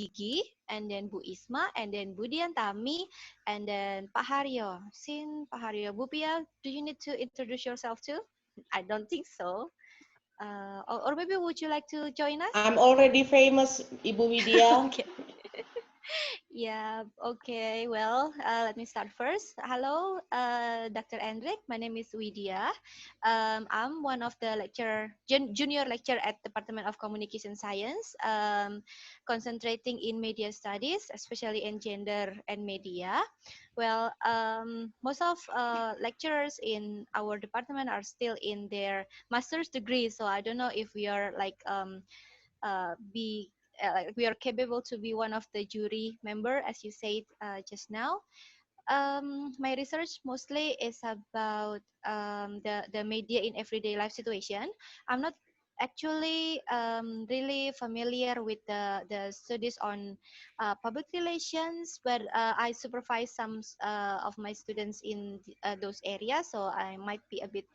Gigi, and then Bu Isma, and then Bu Diantami, and then Pak Haryo. Sin Pak Haryo, Bu Pia, do you need to introduce yourself too? I don't think so. Or maybe would you like to join us? I'm already famous, Ibu Widya. Okay. Yeah, okay. Well, let me start first. Hello, Dr. Hendrik. My name is Widya. I'm one of the junior lecturer at Department of Communication Science, concentrating in media studies, especially in gender and media. Well, most of lecturers in our department are still in their master's degree, so I don't know if we are like be like we are capable to be one of the jury member, as you said just now. My research mostly is about the media in everyday life situation. I'm not actually really familiar with the studies on public relations, but I supervise some of my students in those areas, so I might be a bit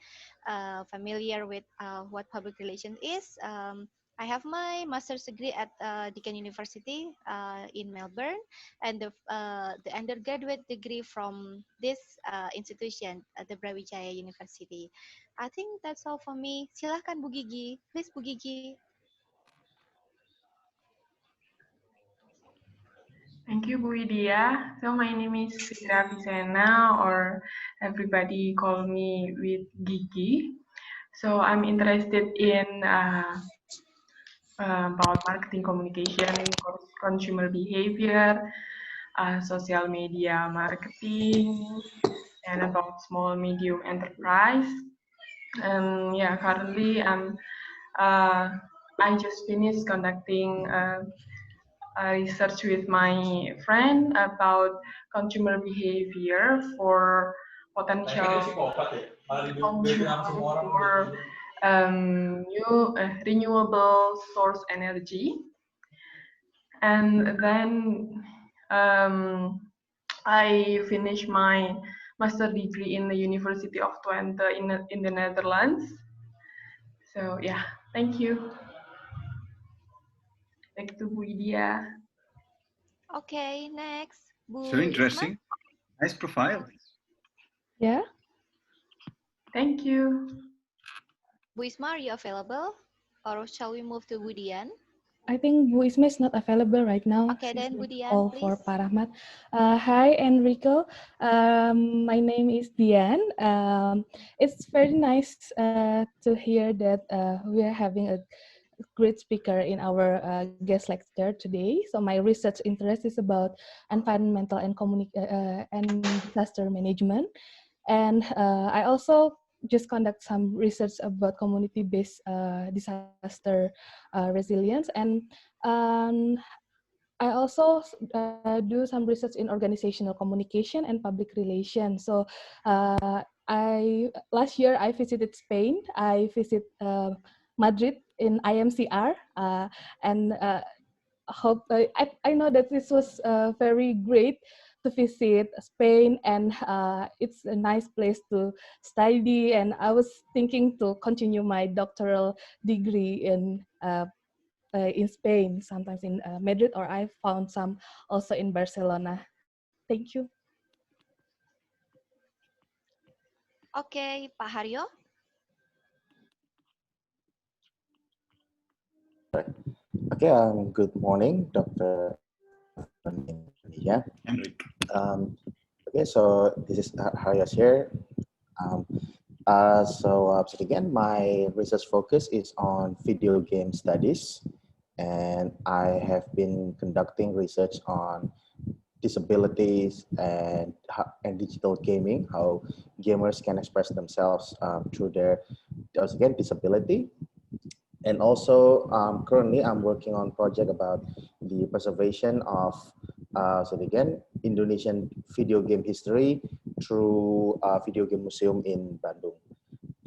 familiar with what public relations is. I have my master's degree at Deakin University in Melbourne, and the undergraduate degree from this institution, the Brawijaya University. I think that's all for me. Silahkan Bu Gigi, please Bu Gigi. Thank you, Bu Widya. So my name is Fitra Visena, or everybody call me with Gigi. So I'm interested in about marketing communication, consumer behavior, social media marketing, and about small medium enterprise. Yeah, currently I just finished conducting research with my friend about consumer behavior for potential consumer for new renewable source energy. And then I finished my master degree in the University of Twente in the Netherlands. So yeah, thank you. Back to Bu Widya. Okay, next Bu So interesting. Isma. Nice profile. Yeah. Thank you. Bu Isma, are you available, or shall we move to Bu Dian? I think Bu Isma is not available right now. Okay, then Bu Dian, All please. for Pak Rahmat. Hi, Enrico. My name is Dian. It's very nice to hear that we are having a great speaker in our guest lecture today. So my research interest is about environmental and disaster management. And I also just conduct some research about community-based disaster resilience. And um, I also do some research in organizational communication and public relations. So last year I visited Spain. I visited Madrid in IMCR, and I know that this was very great to visit Spain, and it's a nice place to study. And I was thinking to continue my doctoral degree in Spain, sometimes in Madrid, or I found some also in Barcelona. Thank you. Okay, Pak Haryo. Okay, good morning, Dr. Yeah. Okay, so this is Haryas here. Um, so again, my research focus is on video game studies, and I have been conducting research on disabilities and digital gaming, how gamers can express themselves through their, again, disability. And also, currently I'm working on a project about the preservation of, so again, Indonesian video game history through a video game museum in Bandung.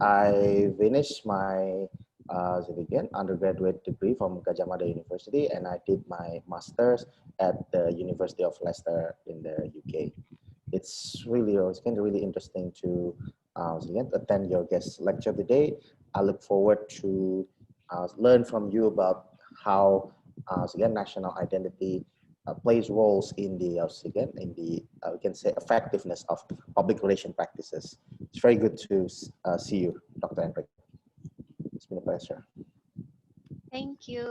I finished my so again, undergraduate degree from Gajah Mada University, and I did my master's at the University of Leicester in the UK. It's kind of really interesting to again, attend your guest lecture today. I look forward to learn from you about how again, national identity plays roles in the again in the we can say effectiveness of public relation practices. It's very good to see you, Dr. Enric. It's been a pleasure. Thank you.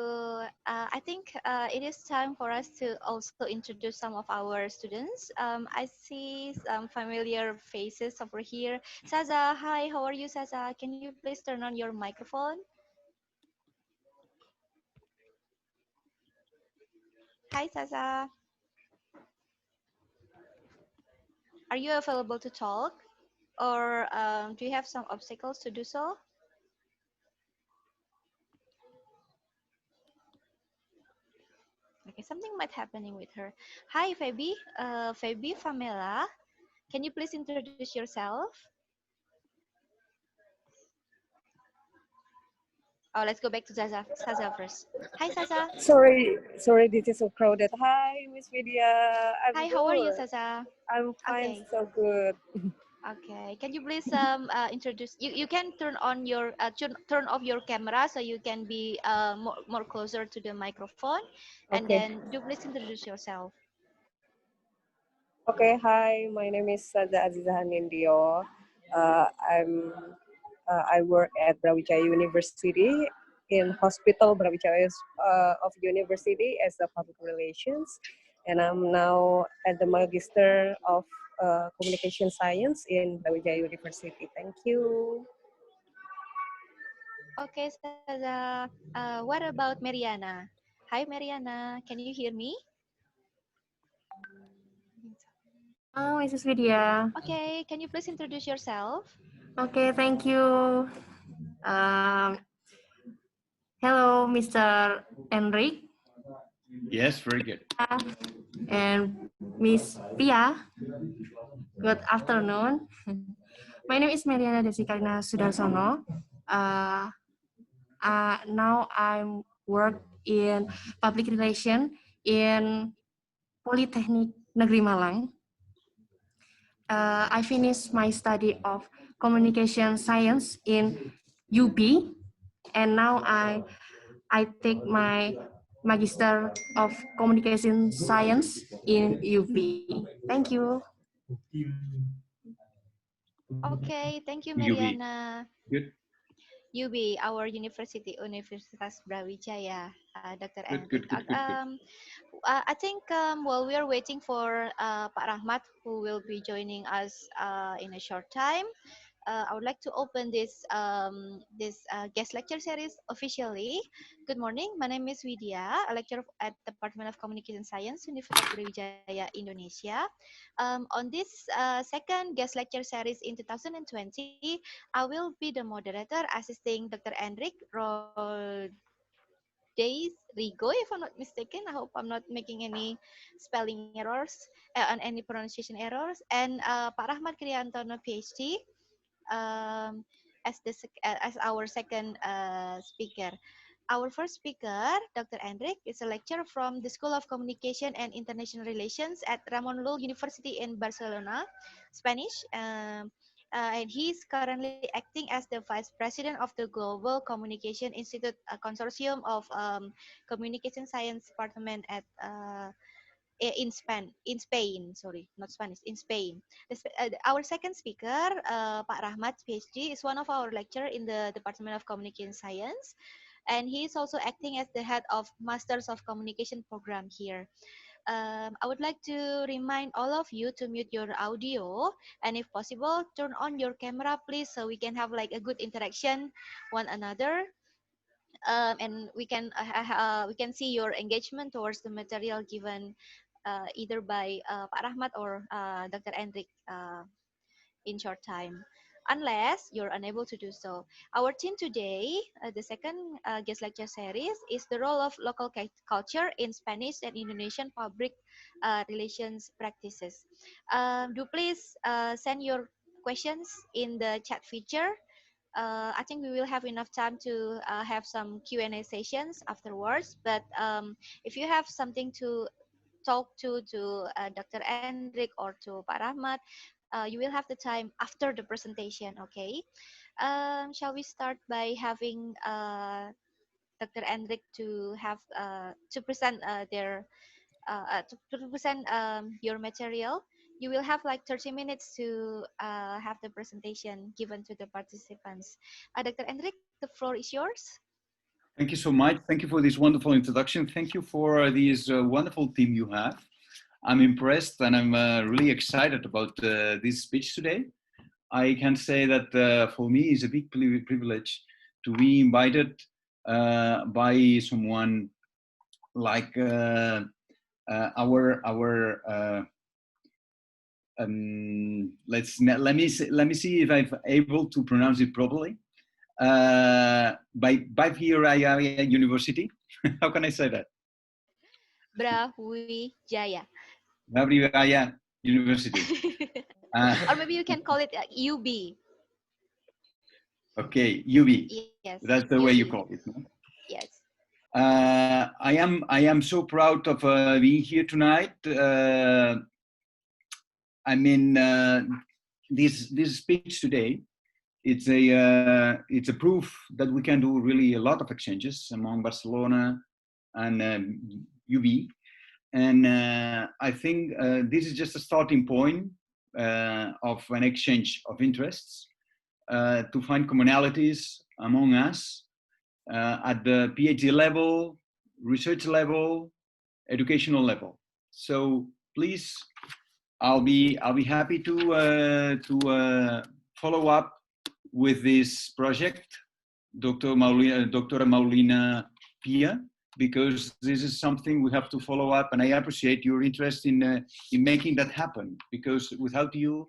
I think it is time for us to also introduce some of our students. I see some familiar faces over here. Saza, hi, how are you, Saza? Can you please turn on your microphone? Hi, Saza. Are you available to talk? Or do you have some obstacles to do so? Okay, something might happening with her. Hi, Feby. Feby Famela. Can you please introduce yourself? Oh, let's go back to Saza first. Hi, Saza. Sorry, this is so crowded. Hi, Miss Vidya. I'm Hi, how are you, good. Saza? I'm fine, Okay. so good. Okay. Can you please introduce you can turn on your turn off your camera so you can be more closer to the microphone, and Okay. then do please introduce yourself. Okay, hi. My name is Sada Azizah Nindyo. I work at Brawijaya University in Hospital Brawijaya of University as a public relations, and I'm now at the Magister of Communication Science in Brawijaya University. Thank you. Okay, Saza. What about Mariana? Hi, Mariana. Can you hear me? Oh, Mrs. Vidya. Okay. Can you please introduce yourself? Okay, thank you. Um, Hello, Mr. Enric. Yes, very good. And Miss Pia. Good afternoon. My name is Mariana Desikarina Sudarsono. Uh, now I'm work in public relation in Polytechnic Negeri Malang. I finished my study of communication science in UB, and now I take my Magister of Communication Science in UB. Thank you. Okay. Thank you, UB. Mariana. Good, UB, our university, Universitas Brawijaya, Dr. good, Enric. good, good, good, good. I think while we are waiting for Pak Rahmat, who will be joining us in a short time, I would like to open this guest lecture series officially. Good morning. My name is Widya, a lecturer at Department of Communication Science, Universitas Brawijaya, Indonesia. On this second guest lecture series in 2020, I will be the moderator assisting Dr. Enric Days Rigo, if I'm not mistaken. I hope I'm not making any spelling errors and any pronunciation errors. And Pak Rahmat Kriantono, PhD, um, as our second speaker. Our first speaker, Dr. Enric, is a lecturer from the School of Communication and International Relations at Ramon Llull University in Barcelona, Spanish. And he is currently acting as the Vice President of the Global Communication Institute, a consortium of communication science department at in Spain, sorry, not Spanish, in Spain. Our second speaker, Pak Rahmat, PhD, is one of our lecturer in the Department of Communication Science, and he is also acting as the head of Masters of Communication program here. I would like to remind all of you to mute your audio, and if possible, turn on your camera, please, so we can have like a good interaction one another. And we can see your engagement towards the material given either by Pak Rahmat or Dr. Endrik in short time, unless you're unable to do so. Our theme today, the second guest lecture series, is the role of local culture in Spanish and Indonesian public relations practices. Do please send your questions in the chat feature. I think we will have enough time to have some Q&A sessions afterwards. But if you have something to talk to Dr. Endrik or to Pak Rahmat, you will have the time after the presentation. Okay. Shall we start by having Dr. Endrik to have to present to present your material. You will have like 30 minutes to have the presentation given to the participants. Dr. Endrik, the floor is yours. Thank you so much. Thank you for this wonderful introduction. Thank you for this wonderful team you have. I'm impressed and I'm really excited about this speech today. I can say that for me it's a big privilege to be invited by someone like let me see if I'm able to pronounce it properly. By Brawijaya University. How can I say that? Brawijaya. Brawijaya University. Or maybe you can call it UB. Okay, UB. Yes. That's the UB. way you call it. No? Yes. I am so proud of being here tonight. I mean, this speech today, it's a proof that we can do really a lot of exchanges among Barcelona and UB. And I think this is just a starting point of an exchange of interests to find commonalities among us at the PhD level, research level, educational level. So please, I'll be happy to follow up with this project, Dr. Maulina Pia, because this is something we have to follow up, and I appreciate your interest in making that happen. Because without you,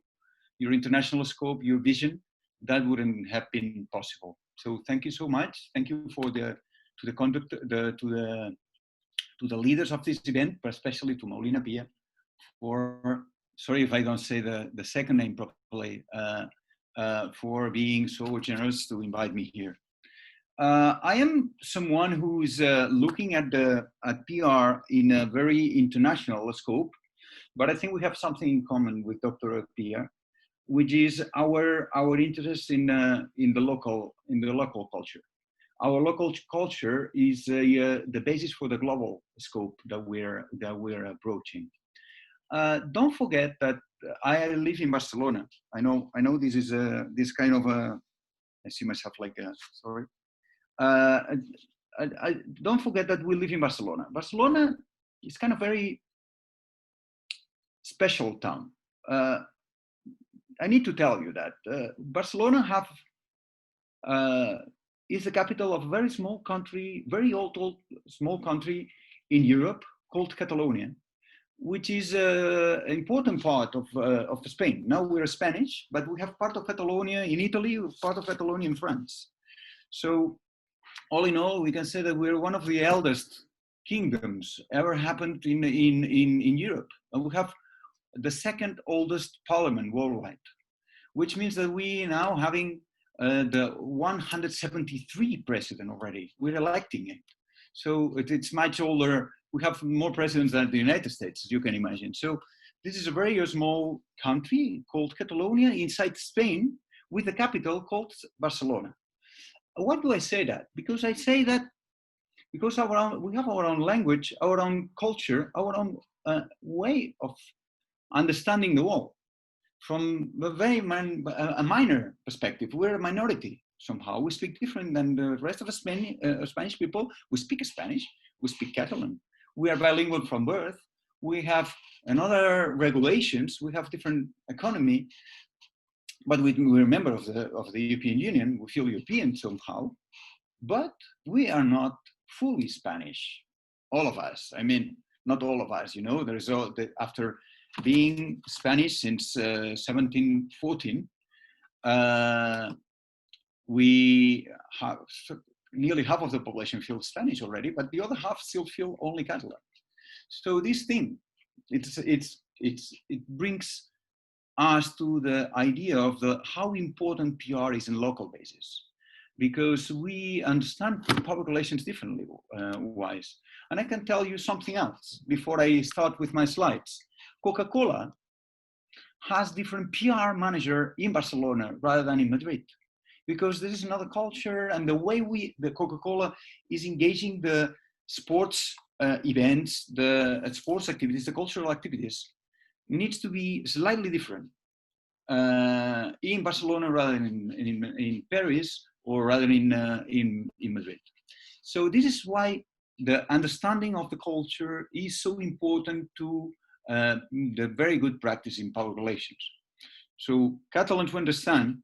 your international scope, your vision, that wouldn't have been possible. So thank you so much. Thank you for to the leaders of this event, but especially to Maulina Pia for, sorry if I don't say the second name properly, for being so generous to invite me here. I am someone who is looking at PR in a very international scope, but I think we have something in common with Dr. Pia, which is our interest in the local culture. Our local culture is the basis for the global scope that we're approaching. Don't forget that I live in Barcelona. I know this is this kind of a. I see myself like sorry. I don't forget that we live in Barcelona. Barcelona is kind of very special town. I need to tell you that Barcelona is the capital of a very small country, very old small country in Europe called Catalonia, which is an important part of Spain. Now we're Spanish, but we have part of Catalonia in Italy, part of Catalonia in France. So all in all, we can say that we're one of the eldest kingdoms ever happened in Europe. And we have the second oldest parliament worldwide, which means that we now having the 173 president already. We're electing it. So it's much older. We have more presidents than the United States, as you can imagine. So this is a very small country called Catalonia inside Spain with a capital called Barcelona. Why do I say that? Because I say that because we have our own language, our own culture, our own way of understanding the world. From a very minor perspective, we're a minority somehow. We speak different than the rest of the Spanish people. We speak Spanish, we speak Catalan. We are bilingual from birth. We have another regulations. We have different economy, but we're a member of the European Union. We feel European somehow, but we are not fully Spanish. All of us. I mean, not all of us. You know, there's after being Spanish since 1714, we have nearly half of the population feels Spanish already, but the other half still feel only Catalan. So this thing, it brings us to the idea of how important PR is in local basis, because we understand public relations differently wise. And I can tell you something else before I start with my slides. Coca-Cola has different PR manager in Barcelona rather than in Madrid. because this is another culture, and the way the Coca-Cola is engaging the sports events, the sports activities, the cultural activities, needs to be slightly different in Barcelona rather than in Paris, or rather in Madrid. So this is why the understanding of the culture is so important to the very good practice in public relations. So Catalan to understand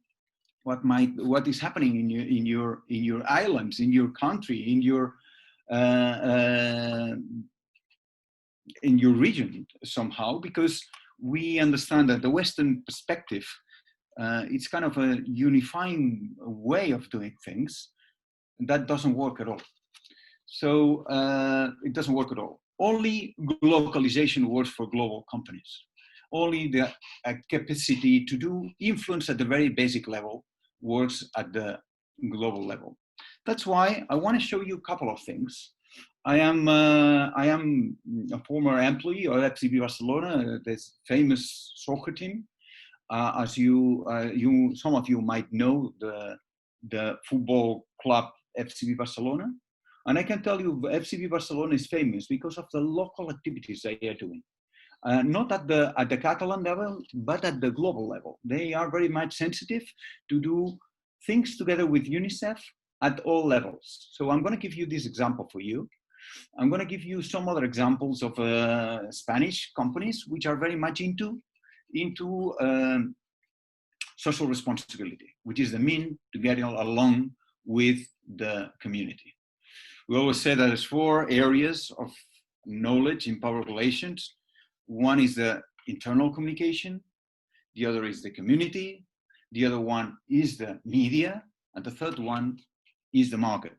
what is happening in your islands, in your country, uh, uh, in your region somehow, because we understand that the Western perspective, it's kind of a unifying way of doing things that doesn't work at all. So it doesn't work at all. Only globalization works for global companies. Only the capacity to do influence at the very basic level works at the global level. That's why I want to show you a couple of things. I am a former employee of FCB Barcelona, this famous soccer team. As some of you might know the football club FCB Barcelona. And I can tell you FCB Barcelona is famous because of the local activities they are doing. Not at the Catalan level, but at the global level. They are very much sensitive to do things together with UNICEF at all levels. So I'm going to give you this example for you. I'm going to give you some other examples of Spanish companies which are very much into social responsibility, which is the mean to get along with the community. We always say that there's 4 areas of knowledge in public relations. One is the internal communication, the other is the community, the other one is the media, and the third one is the market.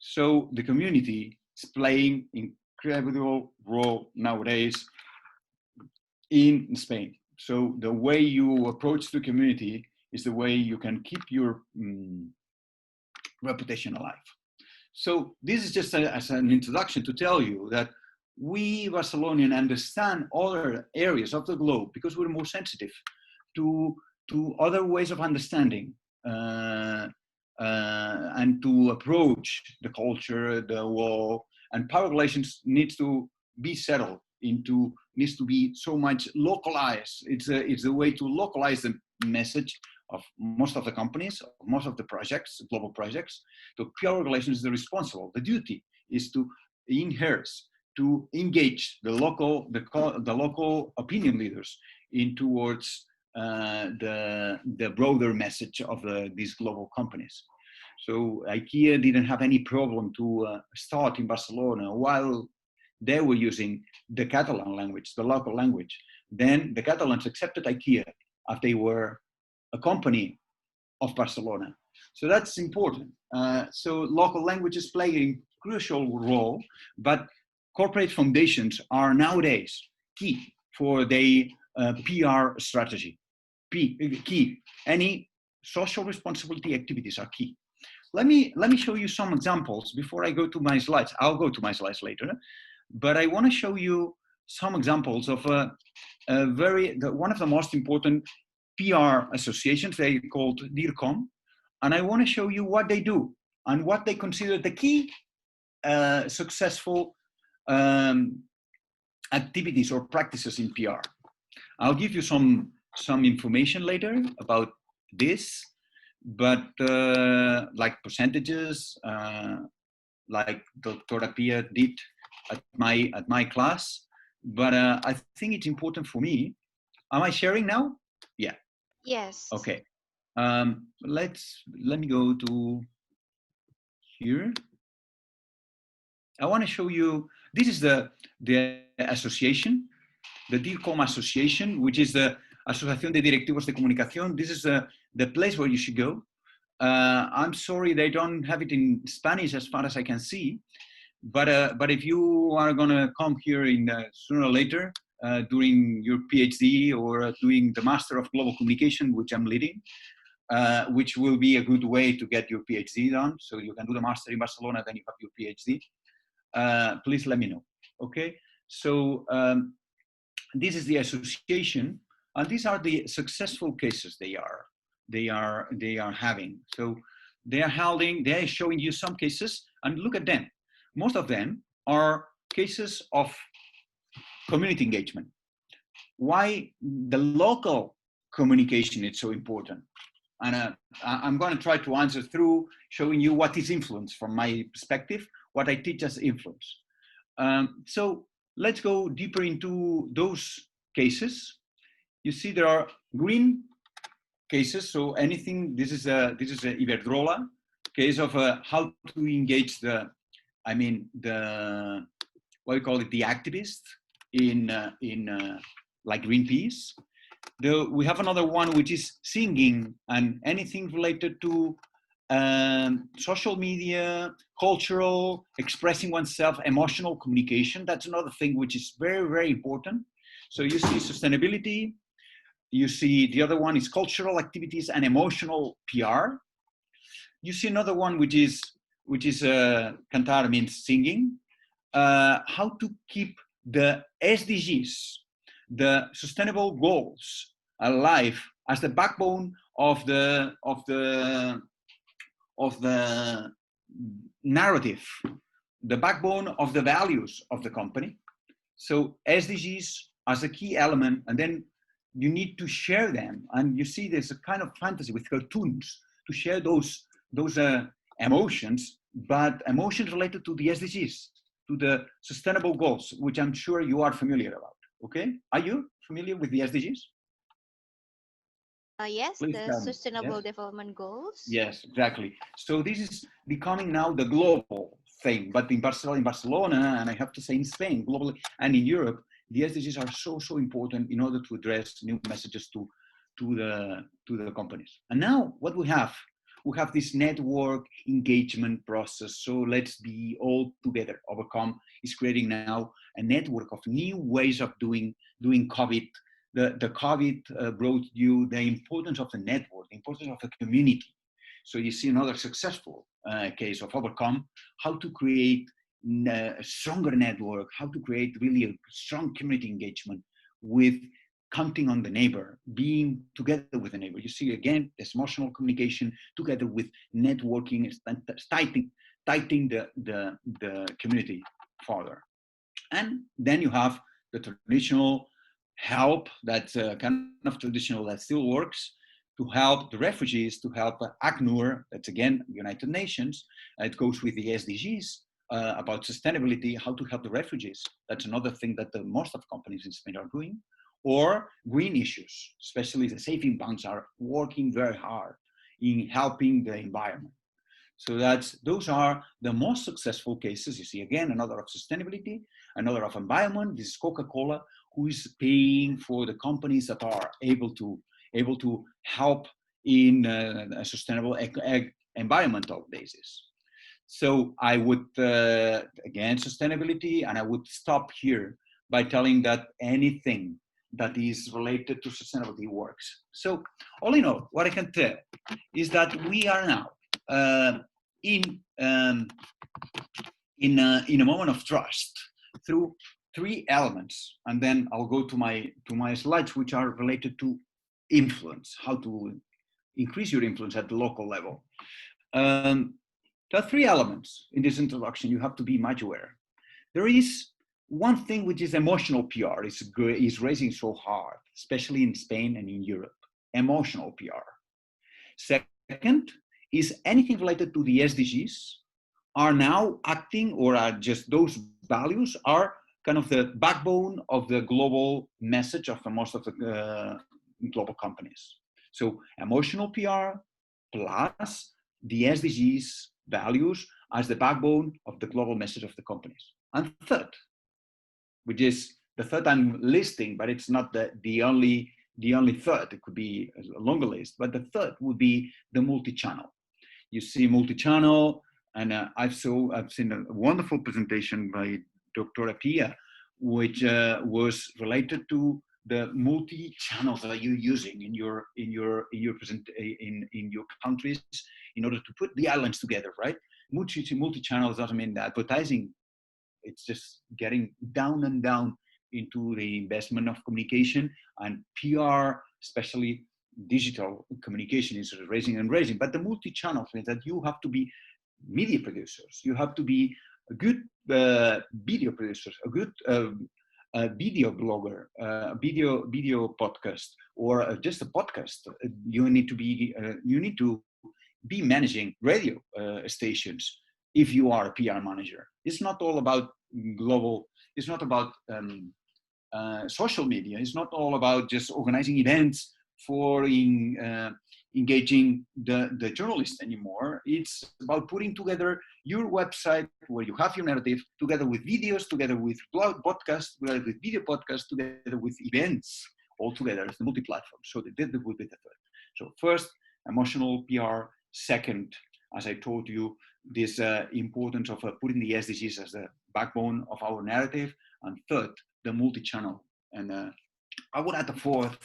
So the community is playing incredible role nowadays in Spain. So the way you approach the community is the way you can keep your reputation alive. So this is just as an introduction to tell you that we Barcelonians understand other areas of the globe because we're more sensitive to other ways of understanding and to approach the culture, the law, and power relations needs to be settled needs to be so much localized. It's a way to localize the message of most of the companies, most of the projects, global projects. So PR relations is the responsible. The duty is to inherit, to engage the local opinion leaders in towards the broader message of these global companies. So IKEA didn't have any problem to start in Barcelona while they were using the Catalan language, the local language. Then the Catalans accepted IKEA as they were a company of Barcelona. So that's important. So local languages play a crucial role, but corporate foundations are nowadays key for their PR strategy. Key. Any social responsibility activities are key. Let me show you some examples before I go to my slides. I'll go to my slides later, but I want to show you some examples of one of the most important PR associations. They called DIRCOM, and I want to show you what they do and what they consider the key successful activities or practices in PR. I'll give you some information later about this, but like percentages, like Dr. Pia did at my class. But I think it's important for me. Am I sharing now? Yeah. Yes. Okay. Let me go to here. I want to show you. This is the association, the DIRCOM association, which is the Asociación de Directivos de Comunicación. This is the place where you should go. I'm sorry they don't have it in Spanish as far as I can see, but if you are gonna come here sooner or later during your PhD or doing the Master of Global Communication, which I'm leading, which will be a good way to get your PhD done. So you can do the Master in Barcelona, then you have your PhD. Please let me know. Okay. So this is the association, and these are the successful cases they are. they are having. So they are showing you some cases, and look at them. Most of them are cases of community engagement. Why the local communication is so important? And I'm going to try to answer through showing you what is influence from my perspective, what I teach as influence. So let's go deeper into those cases. You see there are green cases. So anything, this is a Iberdrola case of how to engage the what we call it, the activists in like Greenpeace. We have another one which is singing and anything related to social media, cultural, expressing oneself, emotional communication. That's another thing which is very, very important. So you see sustainability, you see the other one is cultural activities and emotional PR. You see another one which is cantar means singing. How to keep the SDGs, the sustainable goals, alive as the backbone of the narrative, the backbone of the values of the company. So SDGs as a key element, and then you need to share them. And you see there's a kind of fantasy with cartoons to share those emotions, but emotions related to the SDGs, to the sustainable goals, which I'm sure you are familiar about. Okay, are you familiar with the SDGs? Yes, Please the tell me. Sustainable Yes? Development Goals. Yes, exactly. So this is becoming now the global thing, but in Barcelona, and I have to say in Spain, globally, and in Europe, the SDGs are so important in order to address new messages to the companies. And now what we have this network engagement process. So let's be all together. Overcome is creating now a network of new ways of doing COVID. The COVID brought you the importance of the network, the importance of the community. So you see another successful case of Overcome, how to create a stronger network, how to create really a strong community engagement with counting on the neighbor, being together with the neighbor. You see again, this emotional communication together with networking, tightening the community further. And then you have the traditional help, that kind of traditional that still works, to help the refugees, to help ACNUR, that's again United Nations. It goes with the SDGs about sustainability, how to help the refugees. That's another thing that most of companies in Spain are doing. Or green issues, especially the saving banks are working very hard in helping the environment. So those are the most successful cases. You see again, another of sustainability, another of environment. This is Coca-Cola, who is paying for the companies that are able to help in a sustainable environmental basis. So I would, again, sustainability, and I would stop here by telling that anything that is related to sustainability works. So all in all, what I can tell is that we are now in a moment of trust through three elements, and then I'll go to my slides, which are related to influence, how to increase your influence at the local level. There are three elements in this introduction you have to be much aware. There is one thing which is emotional PR, is raising so hard, especially in Spain and in Europe, emotional PR. Second is anything related to the SDGs are now acting, or are just those values are kind of the backbone of the global message of most of the global companies. So emotional PR plus the SDGs values as the backbone of the global message of the companies. And third, which is the third I'm listing, but it's not the only third. It could be a longer list, but the third would be the multi-channel. You see multi-channel, and I've seen a wonderful presentation by Dr. Pia, which was related to the multi-channels that you're using in your countries in order to put the islands together, right? Multi-channels doesn't mean that advertising. It's just getting down and down into the investment of communication and PR, especially digital communication is raising and raising, but the multi-channel means that you have to be media producers. You have to be a good video producers, a good video blogger, video podcast, or just a podcast. You need to be managing radio stations if you are a PR manager. It's not all about global. It's not about social media. It's not all about just organizing events for engaging the journalist anymore. It's about putting together your website where you have your narrative together with videos, together with blog podcasts, together with video podcasts, together with events, all together. It's the multi-platform. So that would be the third. So first, emotional PR. Second, as I told you, this importance of putting the SDGs as the backbone of our narrative. And third, the multi-channel. And I would add the fourth,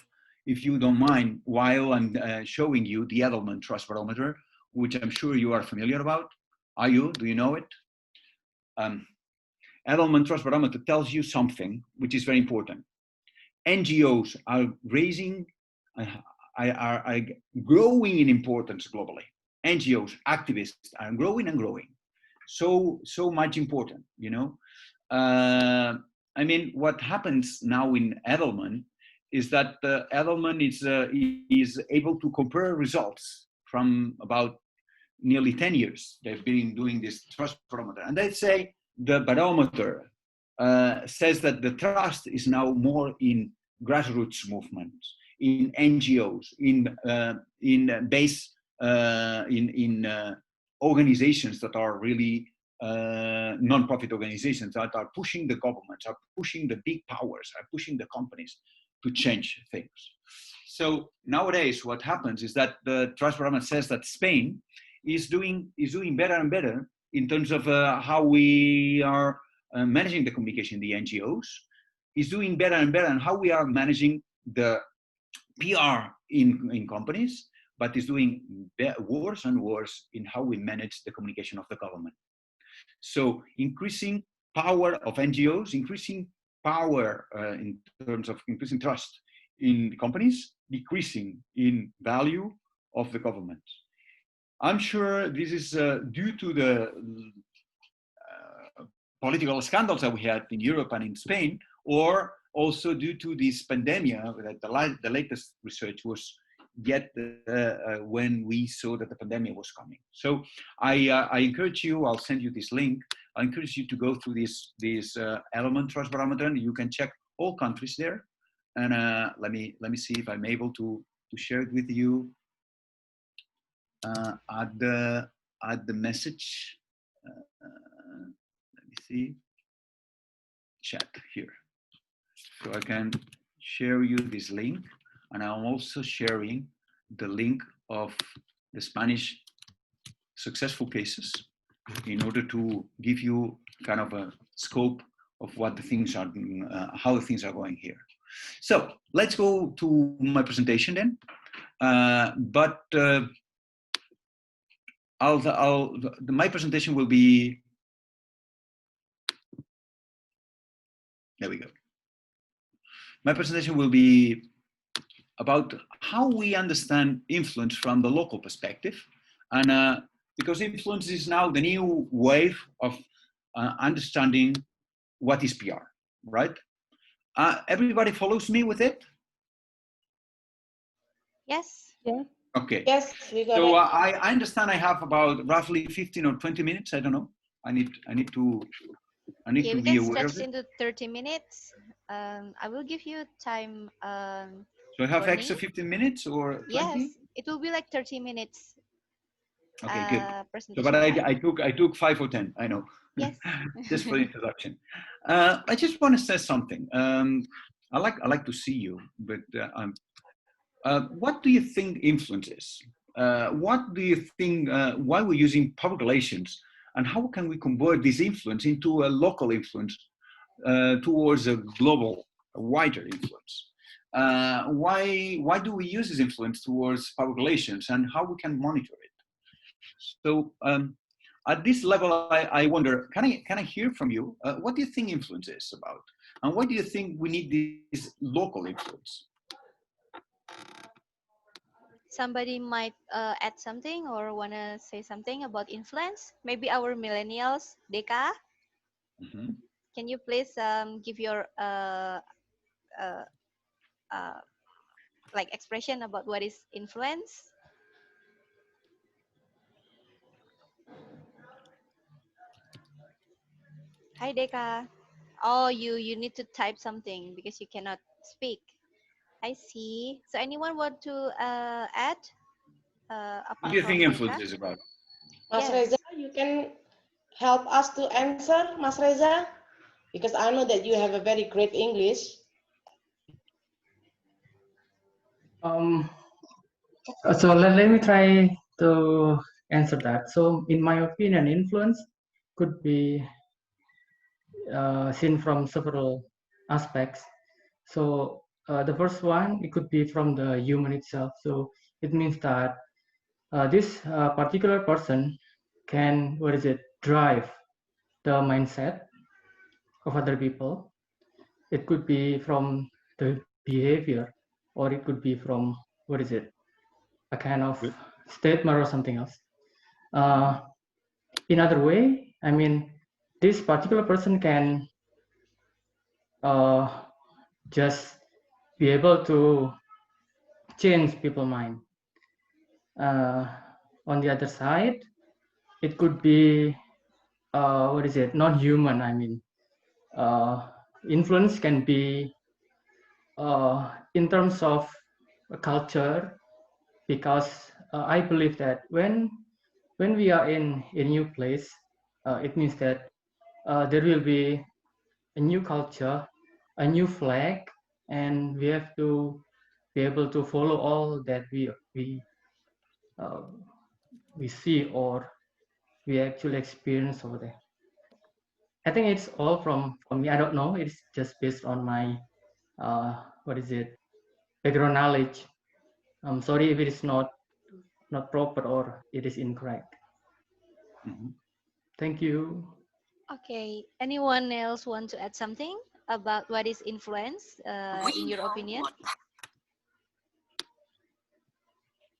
if you don't mind, while I'm showing you the Edelman Trust Barometer, which I'm sure you are familiar about. Are you? Do you know it? Edelman Trust Barometer tells you something which is very important. NGOs are raising, are growing in importance globally. NGOs, activists are growing and growing. So much important, you know. I mean, what happens now in Edelman is that Edelman is able to compare results from about nearly 10 years. They've been doing this trust barometer, and they say the barometer says that the trust is now more in grassroots movements, in NGOs, in organizations that are really non-profit organizations that are pushing the governments, are pushing the big powers, are pushing the companies to change things. So nowadays, what happens is that the trust barometer says that Spain is doing better and better in terms of how we are managing the communication in the NGOs, is doing better and better on how we are managing the PR in companies, but is doing worse and worse in how we manage the communication of the government. So increasing power of NGOs, increasing power in terms of increasing trust in companies, decreasing in value of the government. I'm sure this is due to the political scandals that we had in Europe and in Spain, or also due to this pandemic. That the latest research was yet when we saw that the pandemic was coming. So I encourage you, I'll send you this link. I encourage you to go through this Edelman Trust Barometer, and you can check all countries there. And let me see if I'm able to share it with you at the message. Let me see, chat here. So I can share you this link, and I'm also sharing the link of the Spanish successful cases in order to give you kind of a scope of what the things are, how the things are going here. So let's go to my presentation then. My presentation will be, there we go. My presentation will be about how we understand influence from the local perspective. And because influence is now the new wave of understanding what is PR, right? Everybody follows me with it? Yes. Yeah. Okay. Yes, we got So it. I understand I have about roughly 15 or 20 minutes. I don't know. I need to Yeah, we be can aware stretch of it. into 30 minutes. I will give you time. So I have warning. extra 15 minutes or 20? Yes, it will be like 30 minutes. Okay, good. So, Presentation but time. I took 5 or 10. I know. Yes. Just for the introduction. I just want to say something. I like to see you, but what do you think influence is? What do you think? Why we're using public relations, and how can we convert this influence into a local influence towards a global, a wider influence? Why do we use this influence towards public relations, and how we can monitor it? So at this level, I wonder, can I hear from you? What do you think influence is about? And why do you think we need this local influence? somebody might add something or want to say something about influence. Maybe our millennials, Deka. Mhm. Can you please give your uh, uh, like expression about what is influence? Hi Deka. Oh, you need to type something because you cannot speak. I see. So anyone want to add What apart do you from think Deka? influence is about? Mas Reza, Yes. you can help us to answer, Mas Reza, because I know that you have a very great English. Um, so let me try to answer that. So in my opinion, influence could be seen from several aspects. So the first one, it could be from the human itself. So it means that this particular person can, drive the mindset of other people. It could be from the behavior, or it could be from, a kind of Good. statement or something else. In other way, I mean, this particular person can just be able to change people's mind. On the other side, it could be non-human. I mean, influence can be in terms of a culture, because I believe that when we are in a new place, it means that there will be a new culture, a new flag, and we have to be able to follow all that uh, we see or we actually experience over there. I think it's all from me. I don't know. It's just based on my background knowledge. I'm sorry if it is not proper or it is incorrect. Mhm. Thank you. Okay. Anyone else want to add something about what is influence in your opinion?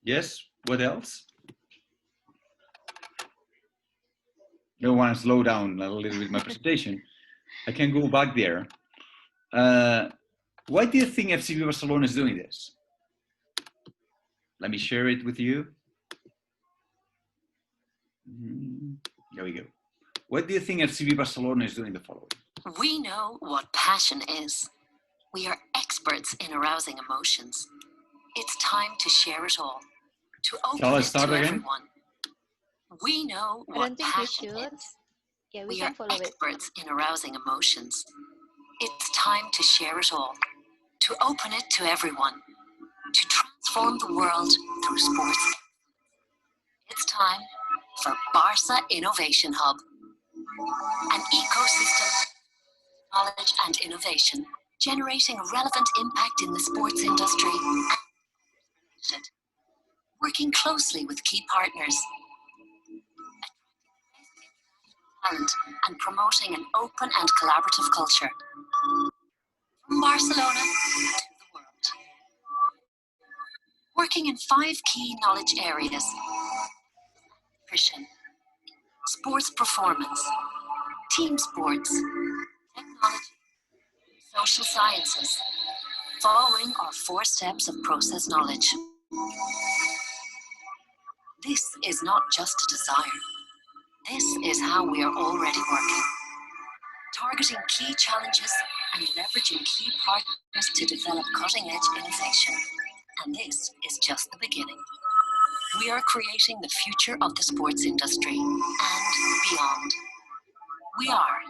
Yes. What else? I want to slow down a little bit my presentation. I can go back there. Why do you think FCB Barcelona is doing this? Let me share it with you. There we go. Why do you think FCB Barcelona is doing the following? We know what passion is. We are experts in arousing emotions. It's time to share it all, to Shall open I it start to again? everyone. We know I what don't think we passion should. is. Yeah, we We can are follow it. experts in arousing emotions. It's time to share it all, to open it to everyone, to transform the world through sports. It's time for Barca Innovation Hub, an ecosystem of knowledge and innovation, generating a relevant impact in the sports industry, working closely with key partners, talent, and promoting an open and collaborative culture. From Barcelona to the world. Working in 5 key knowledge areas: nutrition, sports performance, team sports, technology, social sciences, following our 4 steps of process knowledge. This is not just a desire. This is how we are already working, targeting key challenges and leveraging key partners to develop cutting-edge innovation. And this is just the beginning. We are creating the future of the sports industry and beyond. We are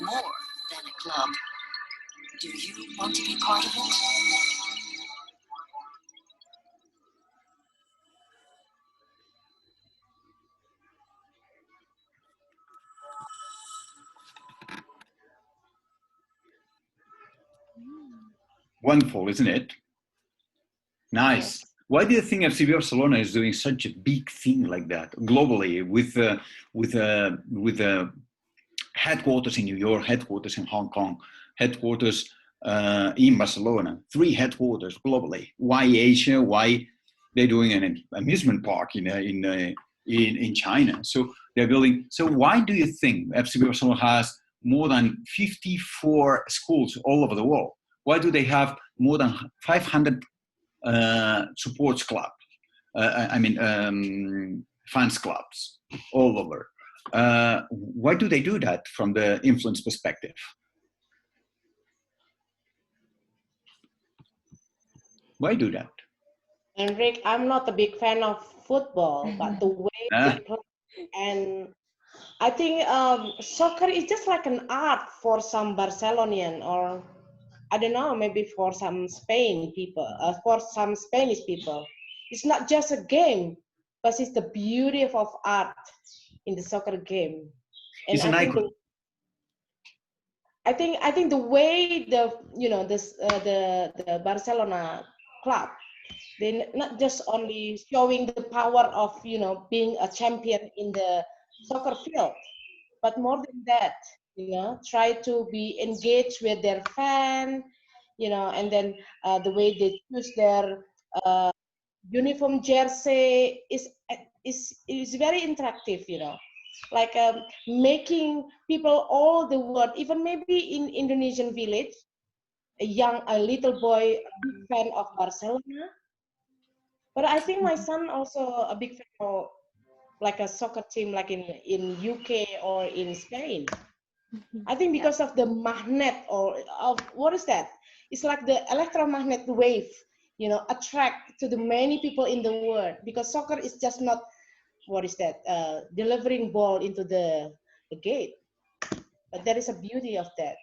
more than a club. Do you want to be part of it? Wonderful, isn't it? Nice. Yes. Why do you think FCB Barcelona is doing such a big thing like that globally, with headquarters in New York, headquarters in Hong Kong, headquarters in Barcelona, 3 headquarters globally? Why Asia? Why They're doing an amusement park in China. So they're building. So why do you think FC Barcelona has more than 54 schools all over the world? Why do they have more than 500 sports clubs? Fans clubs all over. Why do they do that from the influence perspective? Why do that? Enric, I'm not a big fan of football, but the way they play, and I think soccer is just like an art for some Barcelonian, or I don't know, maybe for some Spain people, for some Spanish people. It's not just a game, but it's the beauty of art in the soccer game. And It's an icon. I think the way the Barcelona club, they not just only showing the power of being a champion in the soccer field, but more than that, try to be engaged with their fan, and then the way they choose their uniform jersey is very interactive, like making people all the world, even maybe in Indonesian village, a little boy, a big fan of Barcelona. But I think my son also a big fan of like a soccer team, like in UK or in Spain. I think because of the magnet, or of what is that? It's like the electromagnet wave, attract to the many people in the world. Because soccer is just not, what is that? Delivering ball into the gate. But there is a beauty of that.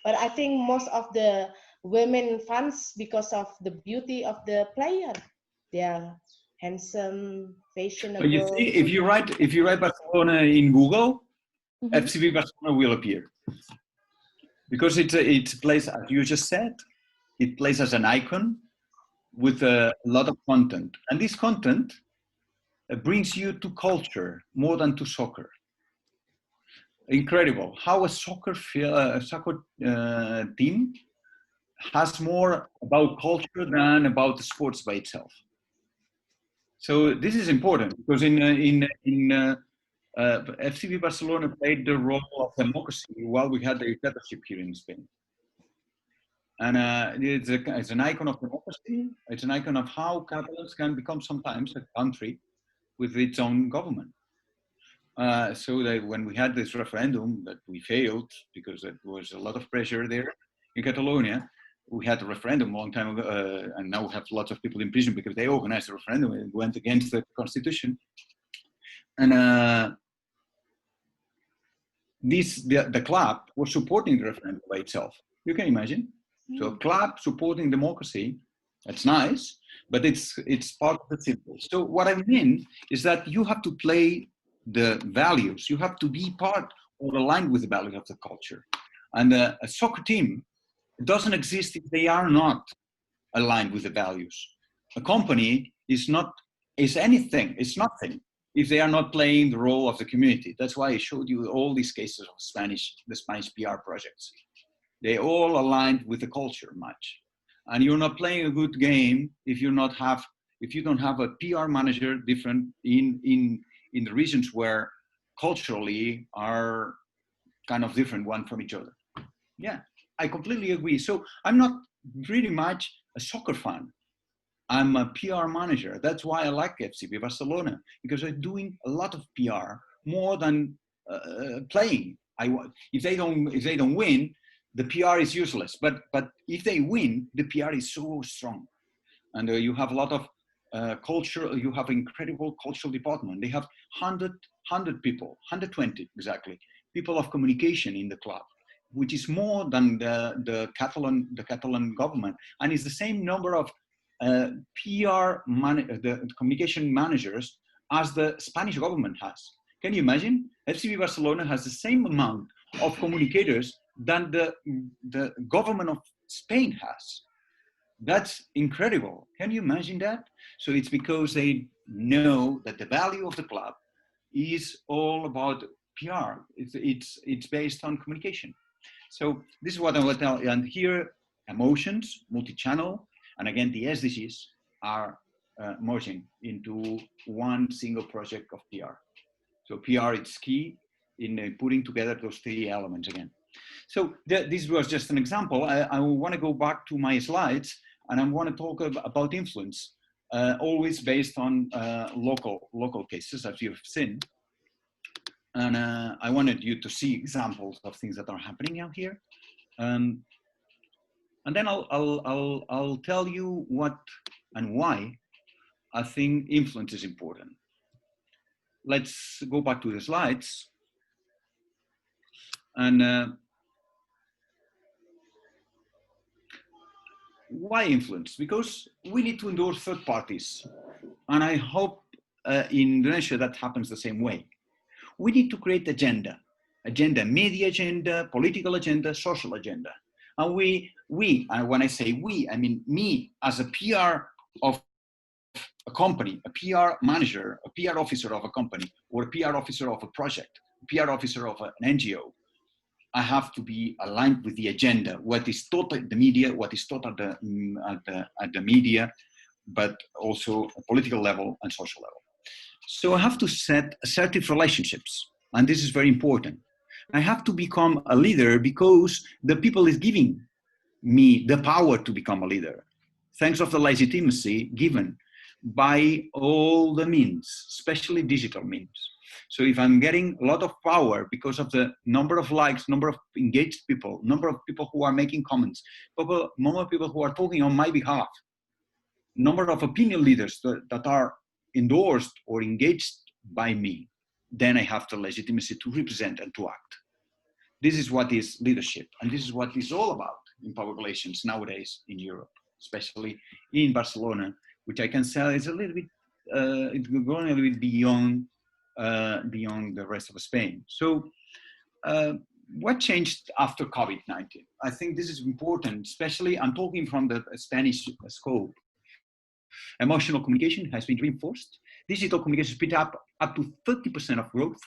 But I think most of the women fans, because of the beauty of the player, they are handsome, fashionable. But you see, if you write Barcelona in Google, FCB Barcelona will appear, because it plays, as you just said, it plays as an icon with a lot of content, and this content brings you to culture more than to soccer. Incredible how a soccer team has more about culture than about the sports by itself. So this is important, because FCB Barcelona played the role of democracy while we had the dictatorship here in Spain. And it's an icon of democracy. It's an icon of how Catalans can become sometimes a country with its own government. So that when we had this referendum that we failed, because there was a lot of pressure there in Catalonia, we had a referendum a long time ago, and now we have lots of people in prison because they organized a referendum and went against the constitution. And the club was supporting the referendum by itself. You can imagine. So a club supporting democracy, that's nice, but it's part of the symbol. So what I mean is that you have to play the values. You have to be part or aligned with the values of the culture. And a soccer team doesn't exist if they are not aligned with the values. A company is anything, it's nothing, if they are not playing the role of the community. That's why I showed you all these cases of the Spanish PR projects. They all aligned with the culture much. And you're not playing a good game if you don't have a PR manager different in the regions where culturally are kind of different one from each other. Yeah, I completely agree. So I'm not really much a soccer fan. I'm a PR manager. That's why I like FCB Barcelona, because they're doing a lot of PR more than playing. If they don't win, the PR is useless. But if they win, the PR is so strong, and you have a lot of culture. You have incredible cultural department. They have 100 people, 120 exactly, people of communication in the club, which is more than the Catalan government, and it's the same number of the communication managers as the Spanish government has. Can you imagine? FCB Barcelona has the same amount of communicators than the government of Spain has. That's incredible. Can you imagine that? So it's because they know that the value of the club is all about PR. It's based on communication. So this is what I will tell. And here, emotions, multi-channel, and again, the SDGs are merging into one single project of PR. So PR is key in putting together those three elements again. So this was just an example. I want to go back to my slides, and I want to talk about influence, always based on local cases, as you've seen. And I wanted you to see examples of things that are happening out here. And then I'll tell you what and why I think influence is important. Let's go back to the slides. And why influence? Because we need to endorse third parties. And I hope in Indonesia that happens the same way. We need to create agenda, media agenda, political agenda, social agenda. And and when I say we, I mean me as a PR of a company, a PR manager, a PR officer of a company, or a PR officer of a project, a PR officer of an NGO. I have to be aligned with the agenda, what is taught at the media, what is taught at the media, but also a political level and social level. So I have to set assertive relationships, and this is very important. I have to become a leader because the people is giving me the power to become a leader, thanks of the legitimacy given by all the means, especially digital means. So if I'm getting a lot of power because of the number of likes, number of engaged people, number of people who are making comments, number of people who are talking on my behalf, number of opinion leaders that are endorsed or engaged by me, then I have the legitimacy to represent and to act. This is what is leadership, and this is what it's all about in public relations nowadays in Europe, especially in Barcelona, which I can say is a little bit, it's going a little bit beyond the rest of Spain. So what changed after COVID-19? I think this is important, especially I'm talking from the Spanish scope. Emotional communication has been reinforced. Digital communication speed up to 30% of growth,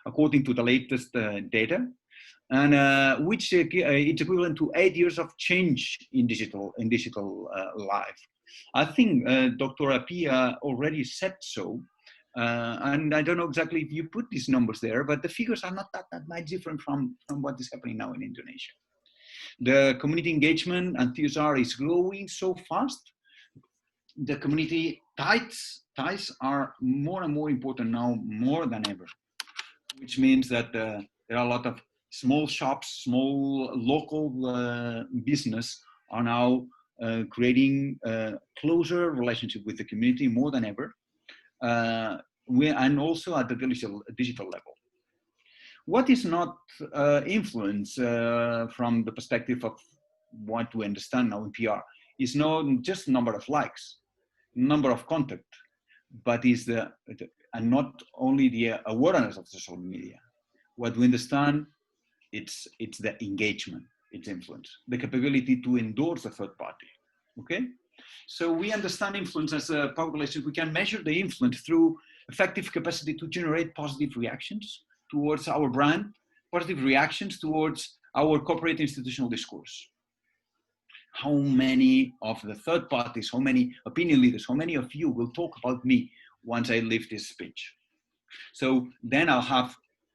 according to the latest data, and which it's equivalent to 8 years of change in digital life. I think Dr. Apia already said so, and I don't know exactly if you put these numbers there, but the figures are not that much different from what is happening now in Indonesia. The community engagement and TSR is growing so fast. The community ties are more and more important now, more than ever, which means that there are a lot of small shops, small local business are now creating a closer relationship with the community more than ever, and also at the digital level. What is not influence from the perspective of what we understand now in PR is not just number of likes, number of contact, but is and not only the awareness of social media. What we understand, it's the engagement, it's influence, the capability to endorse a third party. Okay, so we understand influence as a public relations. We can measure the influence through effective capacity to generate positive reactions towards our brand, positive reactions towards our corporate institutional discourse. How many of the third parties, how many opinion leaders, how many of you will talk about me once I leave this speech? So then I'll have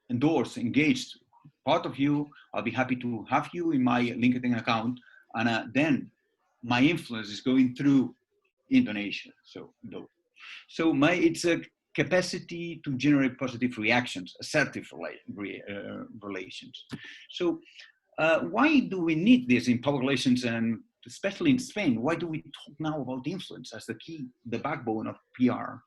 endorsed, engaged part of you. I'll be happy to have you in my LinkedIn account. And then my influence is going through Indonesia. So it's a capacity to generate positive reactions, assertive relations. So why do we need this in public relations, and especially in Spain? Why do we talk now about influence as the key, the backbone of PR?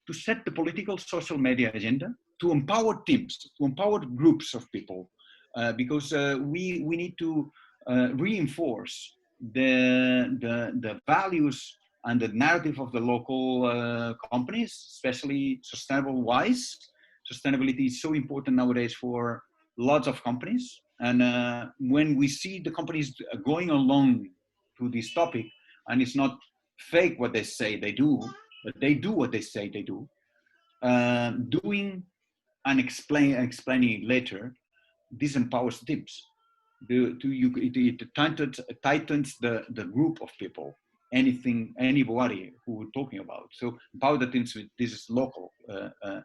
To set the political social media agenda, to empower teams, to empower groups of people, because we need to reinforce the values and the narrative of the local companies, especially sustainable-wise. Sustainability is so important nowadays for lots of companies. And when we see the companies going along to this topic, and it's not fake what they say they do, but they do what they say they do, doing and explaining it later, this empowers teams. It tightens the group of people. anybody who we're talking about. So empower the teams with this is local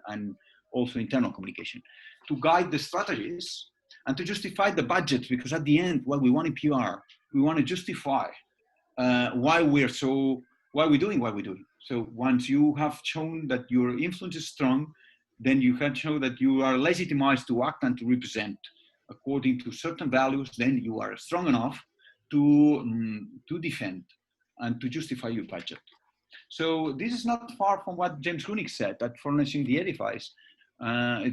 and also internal communication to guide the strategies and to justify the budget, because at the end, what we want in PR, we want to justify why we're doing what we're doing. So once you have shown that your influence is strong, then you can show that you are legitimized to act and to represent according to certain values. Then you are strong enough to defend and to justify your budget. So this is not far from what James Roonick said, that furnishing the edifice.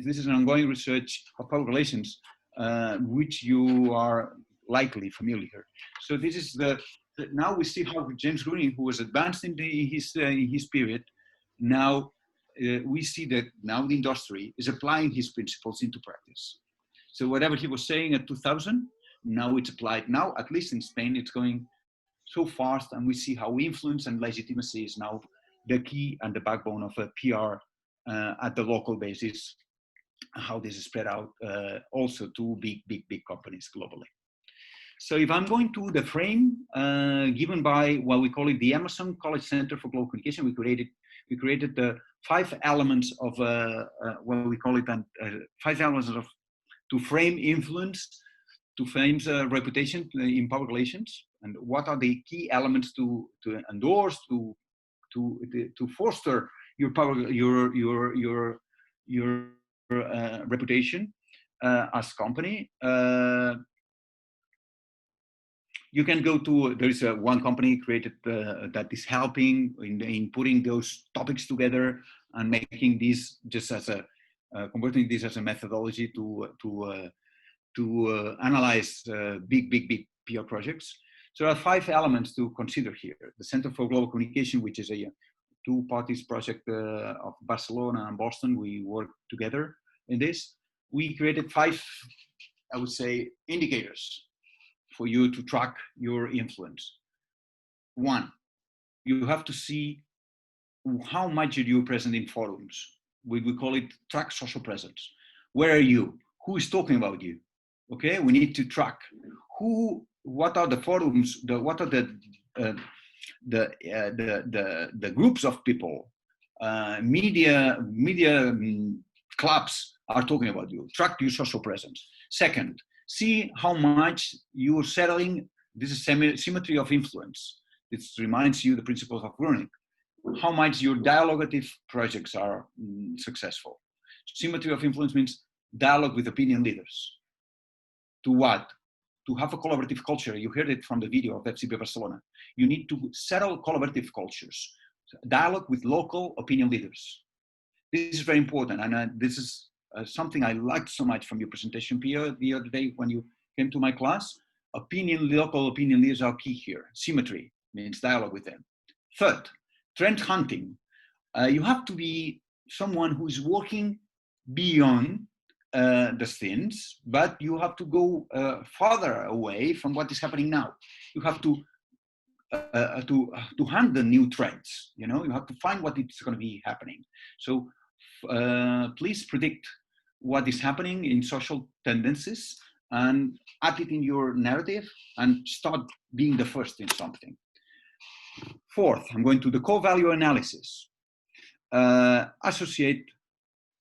This is an ongoing research of public relations, which you are likely familiar. So this is now we see how James Roonick, who was advanced in his period, now we see that now the industry is applying his principles into practice. So whatever he was saying at 2000, now it's applied. Now, at least in Spain, it's going so fast, and we see how influence and legitimacy is now the key and the backbone of a PR at the local basis, how this is spread out also to big companies globally. So if I'm going to the frame given by what we call it the Emerson College Center for Global Communication, we created the 5 elements of what we call it 5 elements of to frame influence, to frame reputation in public relations, and what are the key elements to endorse, to foster your reputation as company. You can go to, there is one company created that is helping in putting those topics together and making this just as a, converting this as a methodology to analyze big PR projects. So there are 5 elements to consider here. The Center for Global Communication, which is a 2 parties project of Barcelona and Boston. We work together in this. We created 5, I would say, indicators for you to track your influence. 1, you have to see how much you're present in forums. We call it track social presence. Where are you? Who is talking about you? Okay, we need to track what are the forums, what are the groups of people, media clubs are talking about you. Track your social presence. Second, see how much you're settling. This is symmetry of influence. This reminds you the principles of learning. How much your dialogative projects are successful. Symmetry of influence means dialogue with opinion leaders. To what? To have a collaborative culture. You heard it from the video of FCB Barcelona. You need to settle collaborative cultures. Dialogue with local opinion leaders. This is very important, and this is something I liked so much from your presentation, Pia, the other day when you came to my class. Local opinion leaders are key here. Symmetry means dialogue with them. Third, trend hunting. You have to be someone who is working beyond the scenes, but you have to go farther away from what is happening now. You have to hunt the new trends. You know, you have to find what is going to be happening. So please predict what is happening in social tendencies and add it in your narrative and start being the first in something. Fourth, I'm going to the core value analysis. Associate.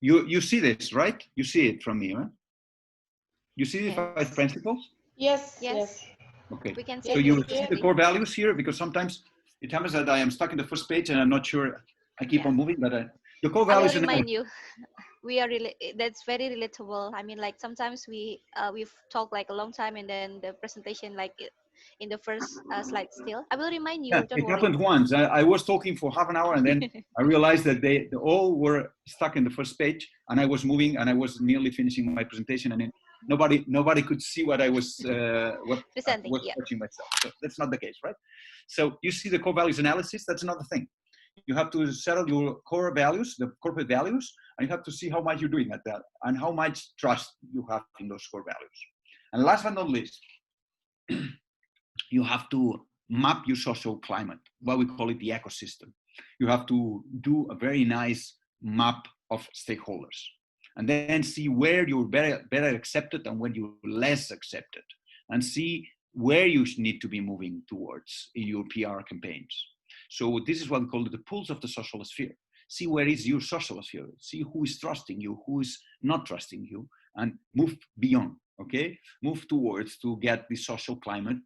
You see this, right? You see it from me, right? You see the 5 principles? Yes. Okay. We can So you see the core values here, because sometimes it happens that I am stuck in the first page and I'm not sure. I keep on moving, but the core values. I will remind you. We are that's very relatable. I mean, like sometimes we've talked like a long time, and then the presentation like in the first slide still. I will remind you. Yeah, Don't it worry. happened once. I was talking for half an hour, and then I realized that they all were stuck in the first page, and I was moving, and I was nearly finishing my presentation, and then nobody could see what I was presenting. I was touching myself. So that's not the case, right? So you see the core values analysis. That's another thing. You have to settle your core values, the corporate values, and you have to see how much you're doing at that and how much trust you have in those core values. And last but not least, you have to map your social climate, what we call it the ecosystem. You have to do a very nice map of stakeholders and then see where you're better accepted and when you're less accepted, and see where you need to be moving towards in your PR campaigns. So this is what we call the pulse of the social sphere. See where is your social sphere. See who is trusting you, who is not trusting you, and move beyond. Okay, move towards to get the social climate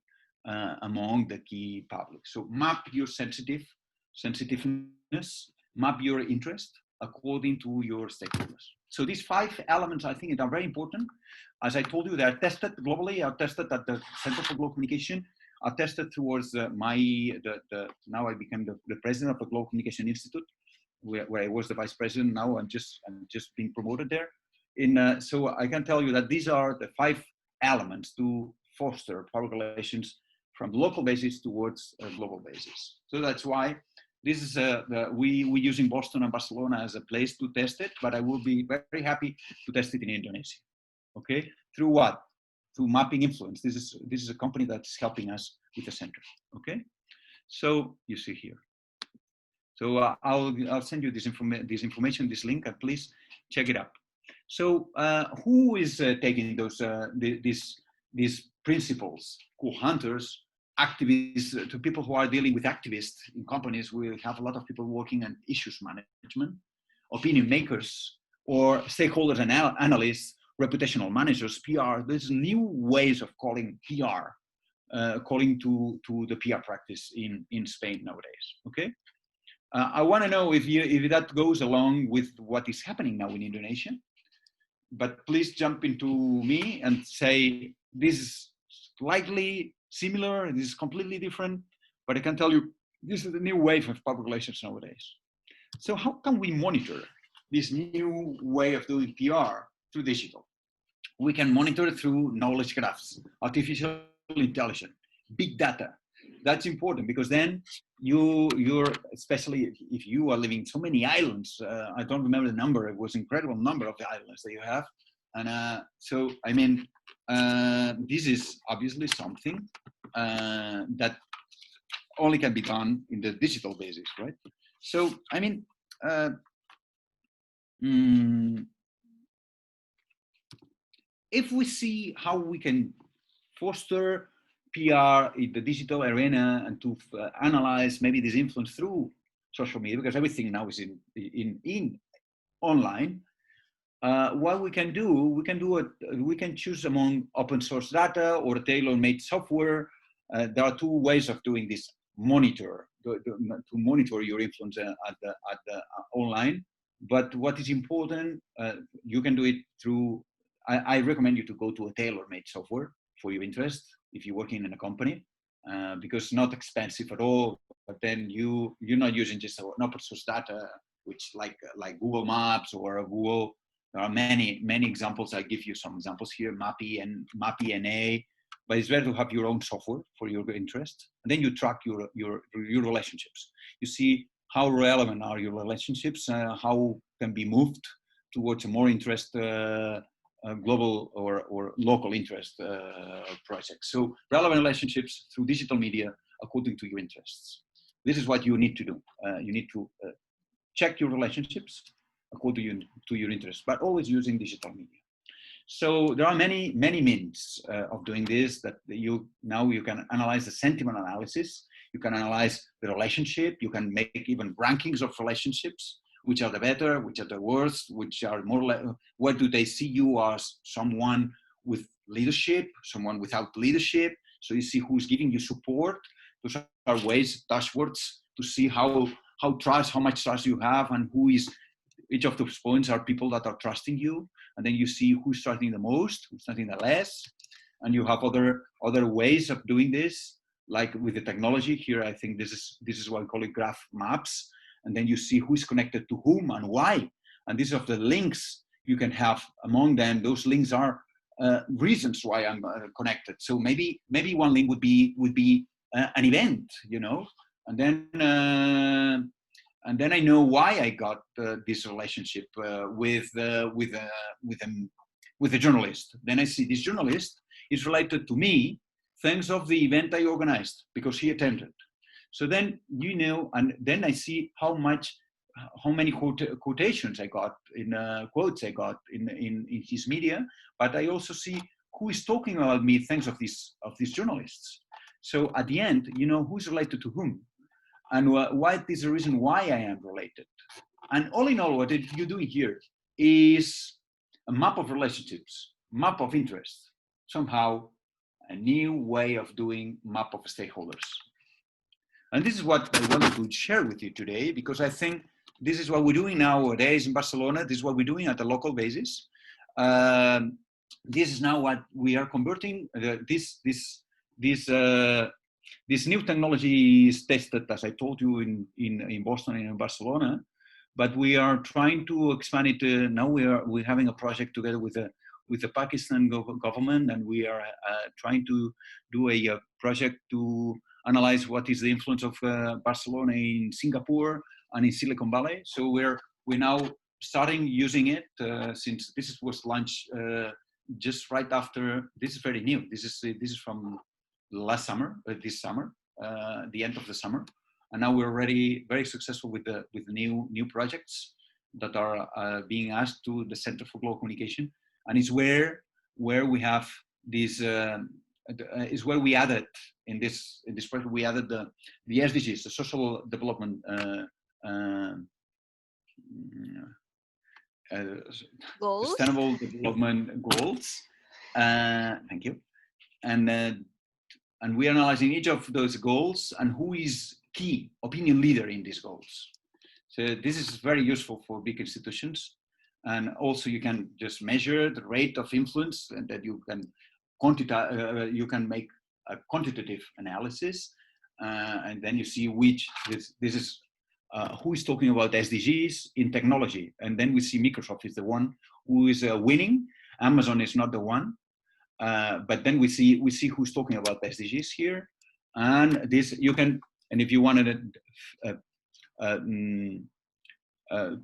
among the key public. So map your sensitiveness, map your interest according to your stakeholders. So these 5 elements, I think, are very important. As I told you, they are tested globally, are tested at the Center for Global Communication, are tested towards now I became the president of the Global Communication Institute, where I was the vice president. Now I'm just being promoted there. So I can tell you that these are the 5 elements to foster public relations from the local basis towards a global basis. So that's why this is we use in Boston and Barcelona as a place to test it, but I will be very happy to test it in Indonesia. Okay, through what? Through mapping influence. This is a company that's helping us with the center. Okay, so you see here. So I'll send you this information, this link, and please check it out. So who is taking these principles? Cool hunters, activists, to people who are dealing with activists in companies. We have a lot of people working on issues management, opinion makers, or stakeholders and analysts, reputational managers, PR. There's new ways of calling PR, calling to the PR practice in Spain nowadays. Okay. I want to know if that goes along with what is happening now in Indonesia. But please jump into me and say this is slightly similar, this is completely different. But I can tell you this is the new wave of public relations nowadays. So how can we monitor this new way of doing PR through digital? We can monitor it through knowledge graphs, artificial intelligence, big data. That's important because then you're especially if you are living so many islands. I don't remember the number. It was an incredible number of the islands that you have, and so I mean, this is obviously something that only can be done in the digital basis, right? So I mean. If we see how we can foster PR in the digital arena and to analyze maybe this influence through social media, because everything now is in online. What we can do, we can choose among open source data or tailor-made software. There are 2 ways of doing this. To monitor your influence at the online. But what is important, you can do it through. I recommend you to go to a tailor-made software for your interest if you're working in a company, because it's not expensive at all. But then you're not using just an open source data, which like Google Maps or Google. There are many examples. I give you some examples here, Mappy and Mappy.NA. But it's better to have your own software for your interest, and then you track your relationships. You see how relevant are your relationships, how can be moved towards a more interest. Global or local interest projects. So relevant relationships through digital media according to your interests. This is what you need to do. You need to check your relationships according to your interests, but always using digital media. So there are many means of doing this that you can analyze the sentiment analysis. You can analyze the relationship. You can make even rankings of relationships. Which are the better, which are the worst, which are more, where do they see you as someone with leadership, someone without leadership? So you see who's giving you support. Those are ways, dashboards, to see how much trust you have, and each of those points are people that are trusting you. And then you see who's trusting the most, who's trusting the less. And you have other ways of doing this, like with the technology here. I think this is what we call it graph maps. And then you see who's connected to whom and why. And these are the links you can have among them. Those links are reasons why I'm connected. So maybe one link would be an event, and then I know why I got this relationship with a journalist. Then I see this journalist is related to me thanks of the event I organized because he attended. So then, and then I see how many quotations I got in quotes I got in his media, but I also see who is talking about me thanks of these journalists. So at the end, you know who's related to whom, and what is the reason why I am related. And all in all, what you're doing here is a map of relationships, map of interest, somehow a new way of doing map of stakeholders. And this is what I wanted to share with you today, because I think this is what we're doing nowadays in Barcelona. This is what we're doing at a local basis. This is now what we are converting. This new technology is tested, as I told you, in Boston and in Barcelona, but we are trying to expand it. Now we're having a project together with the Pakistan government, and we are trying to do a project to analyze what is the influence of Barcelona in Singapore and in Silicon Valley. So we're now starting using it since this was launched just right after. This is very new. This is from last summer, this summer, the end of the summer, and now we're already very successful with the new projects that are being asked to the Center for Global Communication, and it's where we have this. Is where we added in this project, we added the SDGs, the Social Development Goals. Sustainable Development Goals. Thank you. And we're analyzing each of those goals and who is key opinion leader in these goals. So this is very useful for big institutions, and also you can just measure the rate of influence, and that you can you can make a quantitative analysis, and then you see which this is who is talking about SDGs in technology, and then we see Microsoft is the one who is winning. Amazon is not the one, but then we see who's talking about SDGs here, and this you can, and if you wanted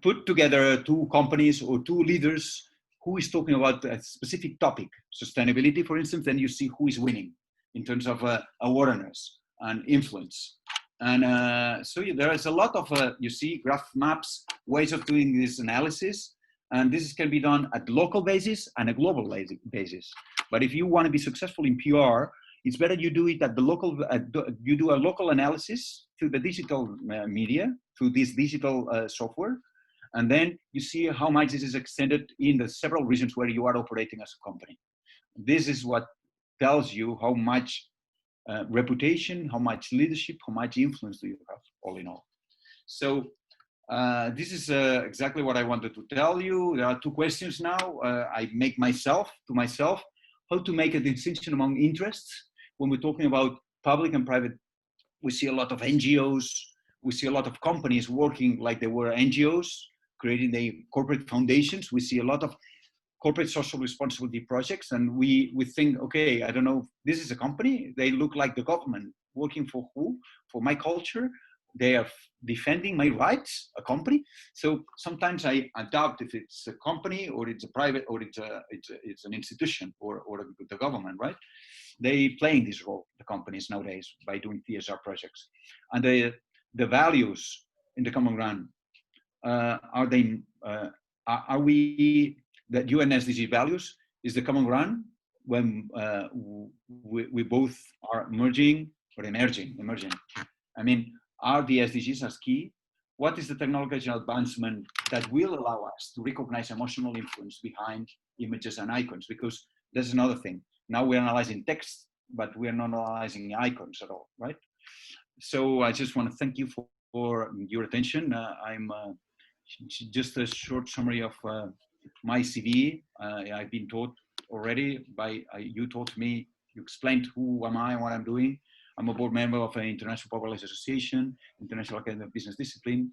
put together two companies or two leaders who is talking about a specific topic, sustainability, for instance, then you see who is winning in terms of awareness and influence. And so there is a lot of, you see, graph maps, ways of doing this analysis, and this can be done at local basis and a global basis. But if you want to be successful in PR, it's better you do it at the local, you do a local analysis through the digital media, through this digital software, and then you see how much this is extended in the several regions where you are operating as a company. This is what tells you how much reputation, how much leadership, how much influence do you have, all in all. So this is exactly what I wanted to tell you. There are two questions now. I make myself, how to make a distinction among interests. When we're talking about public and private, we see a lot of NGOs, we see a lot of companies working like they were NGOs, creating their corporate foundations. We see a lot of corporate social responsibility projects, and we think, okay, I don't know, this is a company, they look like the government. Working for who? For my culture. They are defending my rights, a company. So sometimes I doubt if it's a company or it's a private or it's an institution or the government, right? They playing this role, the companies nowadays, by doing CSR projects. And the values in the common ground, are we, the UN SDG values is the common ground when we both are emerging. I mean, are the SDGs as key? What is the technological advancement that will allow us to recognize emotional influence behind images and icons? Because there's another thing. Now we're analyzing text, but we're not analyzing icons at all, right? So I just want to thank you for your attention. I'm just a short summary of my CV. I've been taught already by, you taught me, you explained who am I and what I'm doing. I'm a board member of an International Public Association, International Academy of Business Discipline.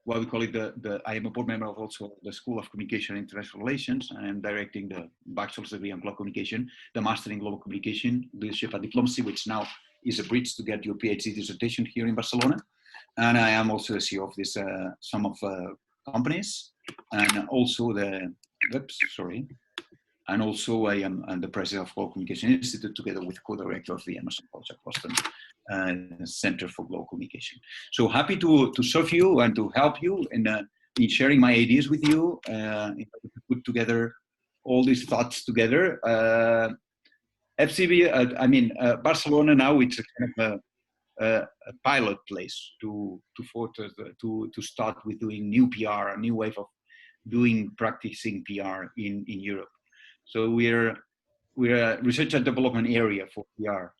What we call it, I am a board member of also the School of Communication and International Relations, and I'm directing the bachelor's degree on global communication, the master in global communication, leadership and diplomacy, which now is a bridge to get your PhD dissertation here in Barcelona. And I am also the CEO of this, some of companies, and also and also I am the president of Global Communication Institute, together with co-director of the Emerson College of Boston Center for Global Communication. So happy to serve you and to help you in in sharing my ideas with you, in order to put together all these thoughts together. FCB, Barcelona now, it's a kind of a pilot place to start with doing new PR, a new wave of practicing PR in Europe. So we're a research and development area for PR.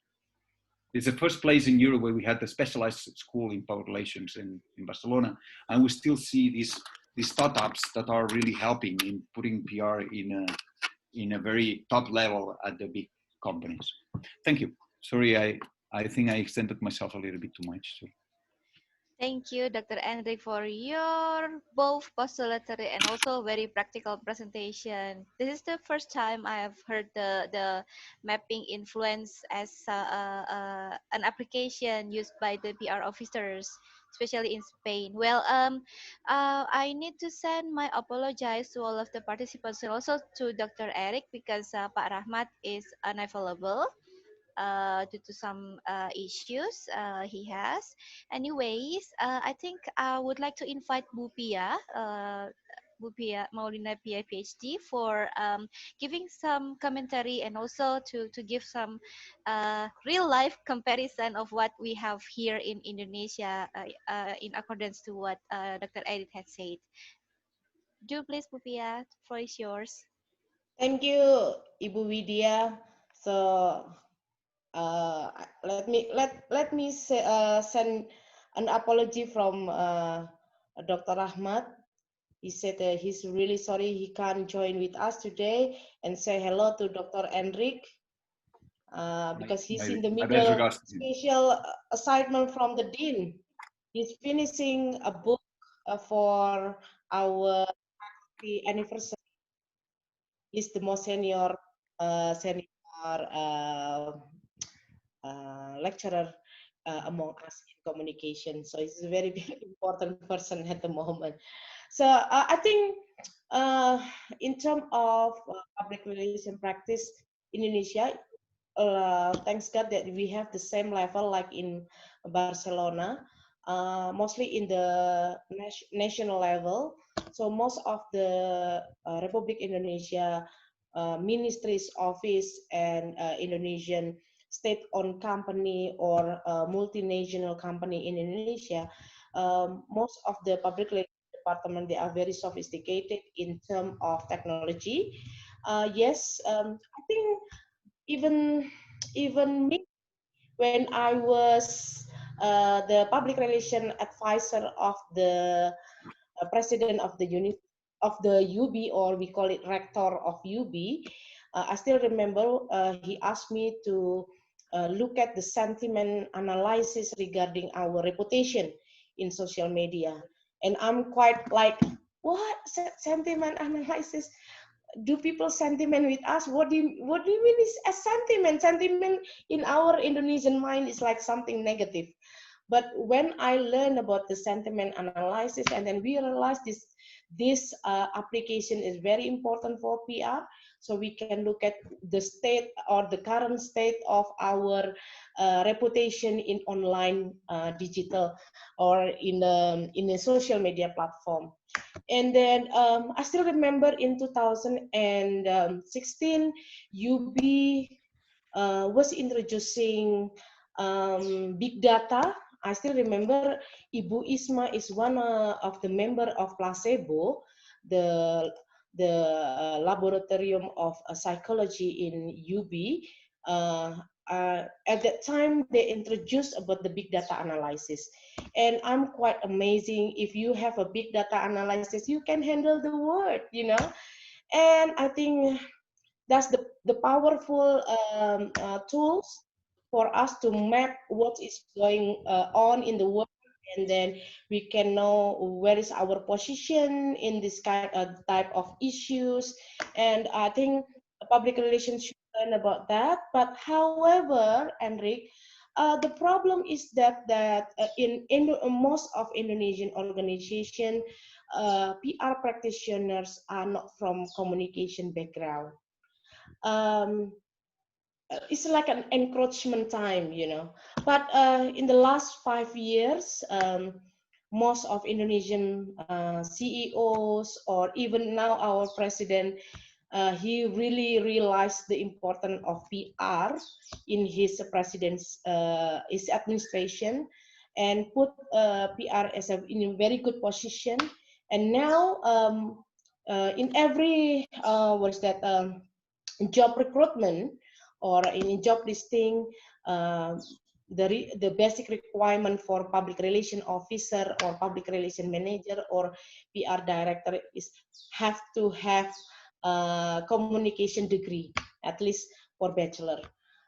It's the first place in Europe where we had the specialized school in public relations in Barcelona, and we still see these startups that are really helping in putting PR in a very top level at the big companies. Thank you. Sorry, I think I extended myself a little bit too much. So. Thank you, Dr. Enric, for your both postulatory and also very practical presentation. This is the first time I have heard the mapping influence as an application used by the PR officers, especially in Spain. Well, I need to send my apologies to all of the participants and also to Dr. Eric because Pak Rahmat is unavailable due to some issues he has. Anyways, I think I would like to invite Bu Pia, Bu Pia Maulina Pia PhD for giving some commentary and also to give some real life comparison of what we have here in Indonesia in accordance to what Dr. Edith had said. Do please, Bu Pia, the floor is yours. Thank you, Ibu Widya. So let me say, send an apology from Dr. Rahmat. He said he's really sorry he can't join with us today, and say hello to Dr. Enric because he's in the middle of special assignment from the dean. He's finishing a book for our anniversary. He's the most senior lecturer among us in communication. So he's a very, very important person at the moment. So I think in terms of public relation practice, Indonesia, thanks God that we have the same level like in Barcelona, mostly in the national level. So most of the Republic Indonesia ministries office and Indonesian state-owned company or multinational company in Indonesia, most of the public department, they are very sophisticated in terms of technology. Yes, I think even me, when I was the public relation advisor of the president of the UB, or we call it rector of UB, I still remember he asked me to look at the sentiment analysis regarding our reputation in social media. And I'm quite like, what sentiment analysis? Do people sentiment with us? What do you mean is a sentiment? Sentiment in our Indonesian mind is like something negative. But when I learned about the sentiment analysis, and then we realized this application is very important for PR, so we can look at the state or the current state of our reputation in online digital or in a social media platform. And then I still remember in 2016, UB was introducing big data. I still remember Ibu Isma is one of the member of Placebo, the laboratorium of psychology in UB. At that time, they introduced about the big data analysis. And I'm quite amazing. If you have a big data analysis, you can handle the world, you know. And I think that's the powerful tools for us to map what is going on in the world, and then we can know where is our position in this kind of type of issues. And I think public relations should learn about that. But however, Enric, the problem is that in most of Indonesian organization, PR practitioners are not from communication background. It's like an encroachment time, you know. But in the last 5 years, most of Indonesian CEOs, or even now our president, he really realized the importance of PR in his administration, and put PR as in a very good position. And now in every what is that job recruitment or in job listing, uh, the basic requirement for public relation officer or public relation manager or PR director is have to have a communication degree, at least for bachelor.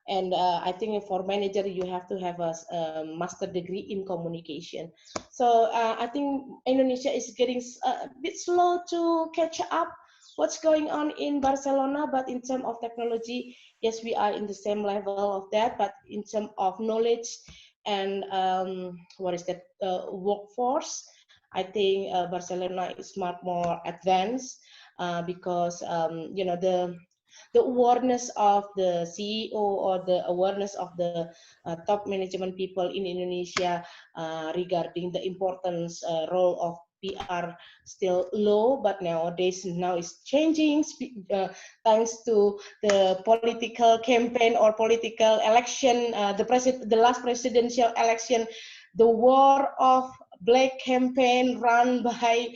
And I think for manager you have to have a master degree in communication. So I think Indonesia is getting a bit slow to catch up what's going on in Barcelona, but in terms of technology, yes, we are in the same level of that. But in terms of knowledge and what is that workforce, I think Barcelona is much more advanced because the awareness of the CEO or the awareness of the top management people in Indonesia regarding the importance role of PR still low, but nowadays now is changing thanks to the political campaign or political election, the last presidential election, the war of black campaign run by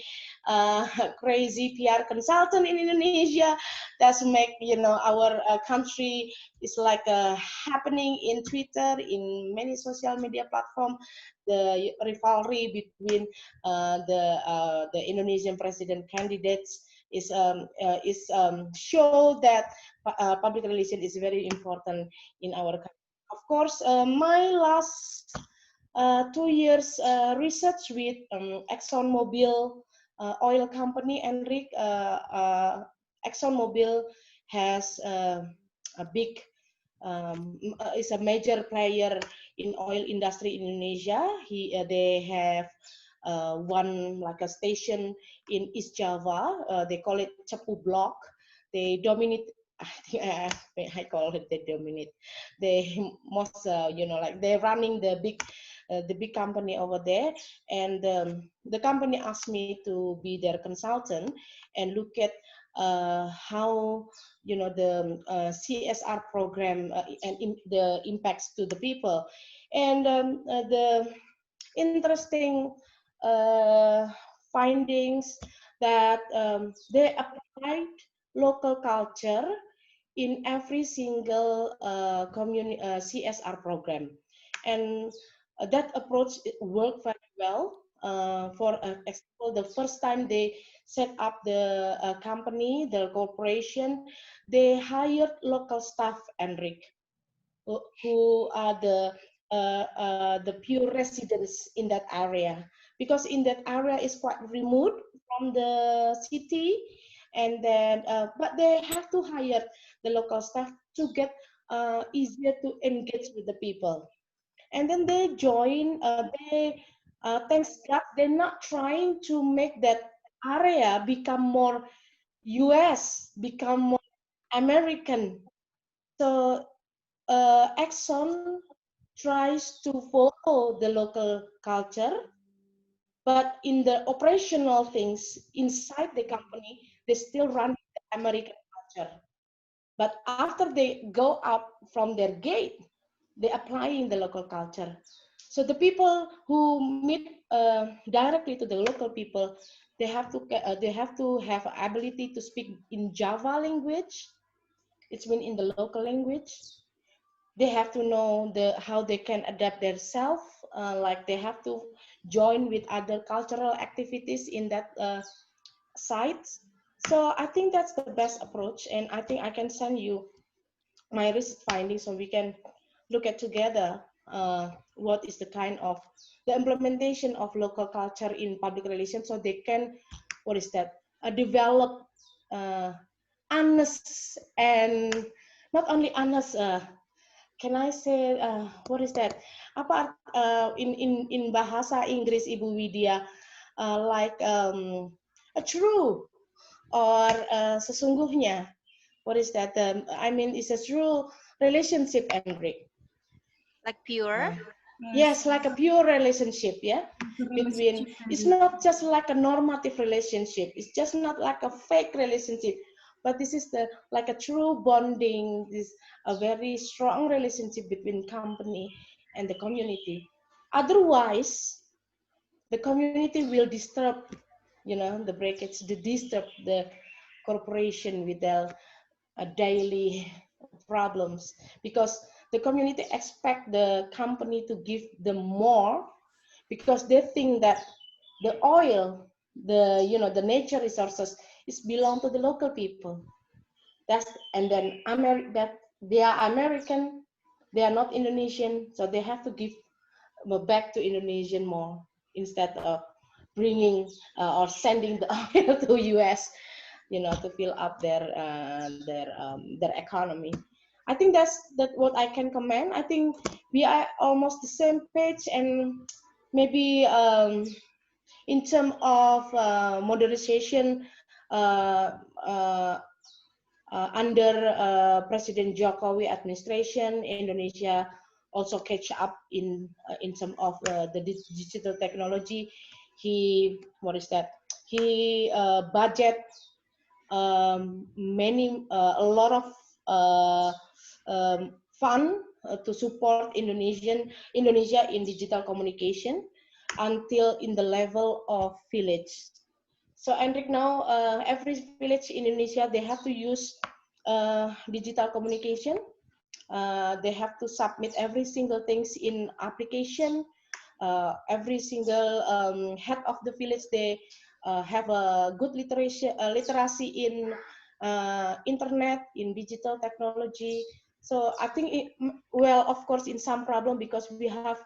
crazy PR consultant in Indonesia. That's make our country is like happening in Twitter, in many social media platform. The rivalry between the Indonesian president candidates is show that public relation is very important in our country. Of course, my last 2 years research with ExxonMobil oil company, Enric. ExxonMobil has a big is a major player in oil industry in Indonesia. They have one like a station in East Java. They call it Cepu Block. They dominate. I think I call it they dominate. They most like they're running the big company over there, and the company asked me to be their consultant and look at how the CSR program and the impacts to the people, and the interesting uh, findings that they applied local culture in every single CSR program, and that approach worked very well. For example, the first time they set up the company, the corporation, they hired local staff, Enric, who are the pure residents in that area, because in that area is quite remote from the city, and then but they have to hire the local staff to get easier to engage with the people, and then they join. They thanks God they're not trying to make that area become more US, become more American. So Exxon tries to follow the local culture, but in the operational things inside the company, they still run the American culture. But after they go up from their gate, they're applying the local culture. So the people who meet directly to the local people, they have to have ability to speak in Java language. It's been in the local language. They have to know how they can adapt themselves, like they have to join with other cultural activities in that site. So I think that's the best approach, and I think I can send you my research findings so we can look at together what is the kind of the implementation of local culture in public relations, so they can what is that develop honest and not only honest, can I say what is that? Apa in bahasa Inggris Ibu Widya, like a true or sesungguhnya. What is that? I mean, it's a true relationship, Enric. Like pure. Yes, like a pure relationship, yeah, between, it's not just like a normative relationship, it's just not like a fake relationship, but this is the like a true bonding, this a very strong relationship between company and the community. Otherwise, the community will disturb, you know, the breakage, the disturb the corporation with their daily problems, because the community expect the company to give them more, because they think that the oil, the, you know, the nature resources is belong to the local people. That's, and then that they are American, they are not Indonesian, so they have to give back to Indonesian more, instead of bringing or sending the oil to US, you know, to fill up their economy. I think that what I can comment. I think we are almost the same page, and maybe in terms of modernization, uh, uh, under President Jokowi administration, Indonesia also catch up in terms of the digital technology. He, what is that? He budget a lot of uh, fund to support Indonesia in digital communication until in the level of village. So Enric, now every village in Indonesia, they have to use digital communication. They have to submit every single things in application. Every single head of the village, they have a good literacy in internet, in digital technology. So I think well, of course, in some problem, because we have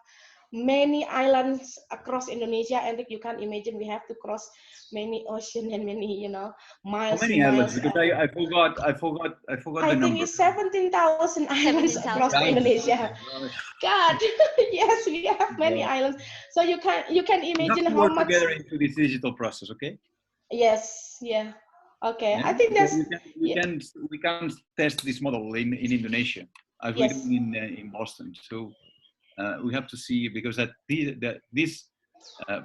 many islands across Indonesia, and you can imagine we have to cross many ocean and many, you know, How miles to many islands? miles. Because I forgot the I think number. it's 17,000 islands across the 17,000. Indonesia. Gosh. God, yes, we have many Yeah. islands. So you can We have imagine to how work much. together into this digital process, okay? Yes, yeah. Okay, Yeah, I think because that's, we can we yeah, can we can test this model in Indonesia as we do yes. in Boston. So we have to see, because that this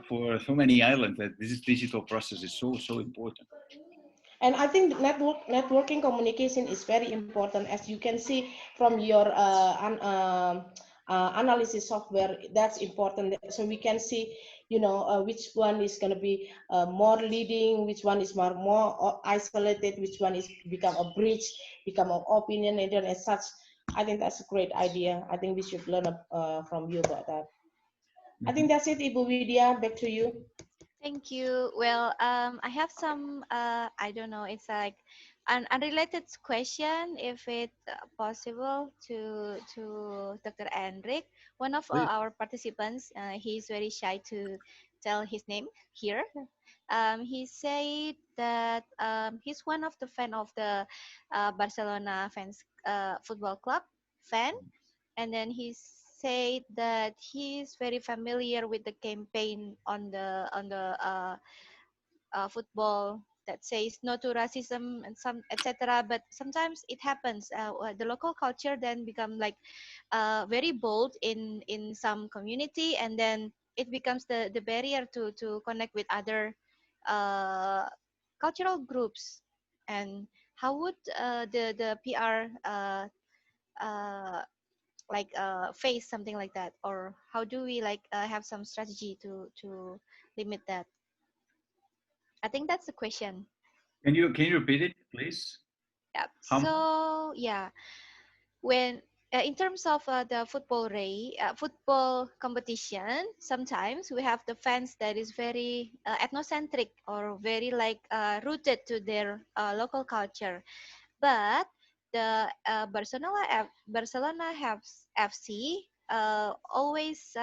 for so many islands, that this digital process is so important. And I think networking communication is very important, as you can see from your analysis software. That's important, so we can see, you know, which one is going to be more leading, which one is more isolated, which one is become a bridge, become an opinionated as such. I think that's a great idea. I think we should learn from you about that. I think Mhm. that's it, Ibu Widya. Back to you. Thank you. Well, I have some, I don't know, it's like an unrelated question, if it's possible, to Dr. Enric. One of Please. our participants, he's very shy to tell his name here. He said that he's one of the fan of the Barcelona fans football club fan, and then he said that he's very familiar with the campaign on the football that says no to racism and some etc. But sometimes it happens. The local culture then become like very bold in some community, and then it becomes the barrier to connect with other uh, cultural groups. And how would the PR face something like that, or how do we like have some strategy to limit that? I think that's the question. Can you repeat it, please? Yeah. How? So yeah, when in terms of the football competition, sometimes we have the fans that is very ethnocentric or very like rooted to their local culture. But the Barcelona FC always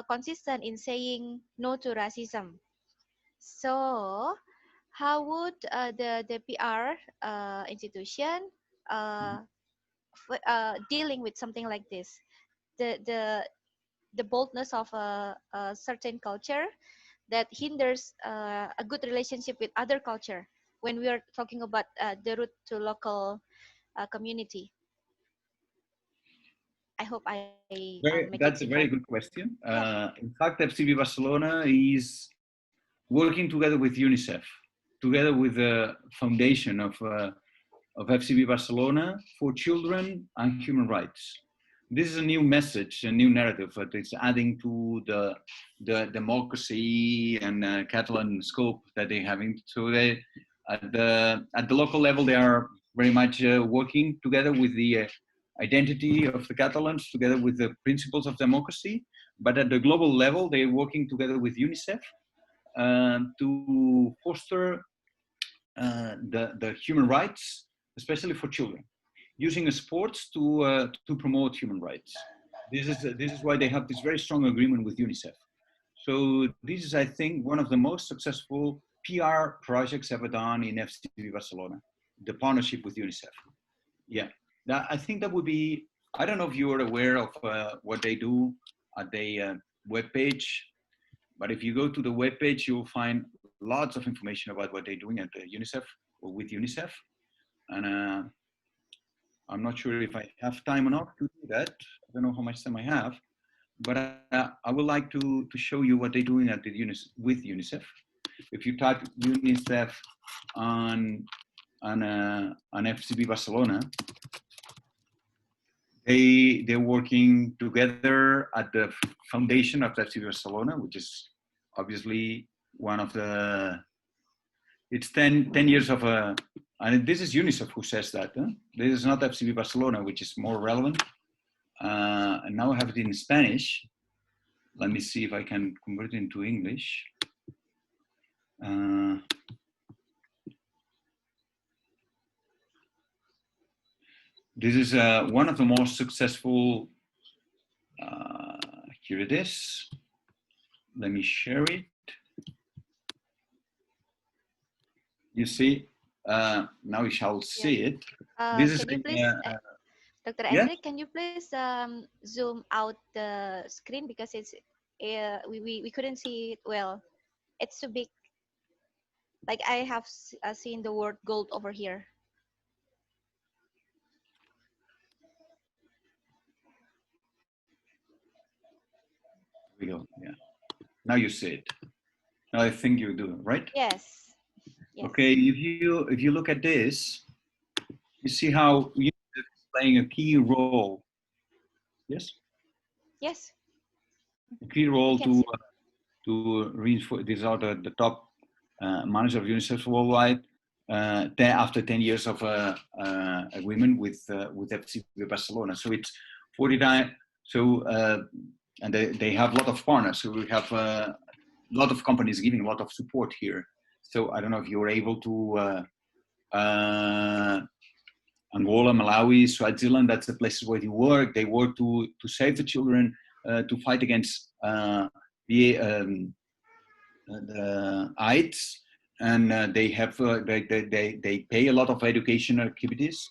consistent in saying no to racism. So, how would the PR institution uh, dealing with something like this? The the the boldness of a certain culture that hinders a good relationship with other culture when we are talking about the root to local community. I hope I make it That's a simple. very good question. Yeah. In fact, FCB Barcelona is working together with UNICEF, together with the foundation of FCB Barcelona for children and human rights. This is a new message, a new narrative that is adding to the democracy and Catalan scope that they're having. So they, at the local level, they are very much working together with the identity of the Catalans, together with the principles of democracy. But at the global level, they're working together with UNICEF to foster the human rights, especially for children, using sports to promote human rights. This is why they have this very strong agreement with UNICEF. So this is, I think, one of the most successful PR projects ever done in FCB Barcelona, the partnership with UNICEF. Yeah, I think that would be. I don't know if you are aware of what they do at the webpage, but if you go to the webpage, you'll find lots of information about what they're doing at UNICEF or with UNICEF. And I'm not sure if I have time enough to do that. I don't know how much time I have, but I would like to show you what they're doing at the with UNICEF. If you type UNICEF on FCB Barcelona, they're working together at the foundation of FCB Barcelona, which is obviously one of the. It's 10 years of a. And this is UNICEF who says that. Huh? This is not FCB Barcelona, which is more relevant. And now I have it in Spanish. Let me see if I can convert it into English. This is one of the most successful. Here it is. Let me share it. You see, now you shall see it. This is Can you please, Dr. yeah? Hendrik, can you please zoom out the screen because it's we couldn't see it well. It's too big. Like I have seen the word gold over here. Here we go. Yeah. Now you see it. Now I think you do, right? Yes. Yes. Okay. If you look at this, you see how you is playing a key role. Yes. Yes. A key role to reinforce. These are the top managers of UNICEF worldwide. After 10 years of agreement with FCB Barcelona, so it's 49. So and they have a lot of partners. So we have a lot of companies giving a lot of support here. So I don't know if you were able to Angola, Malawi, Swaziland. That's the places where you work. They work to save the children, to fight against the AIDS, and they have they pay a lot of educational activities,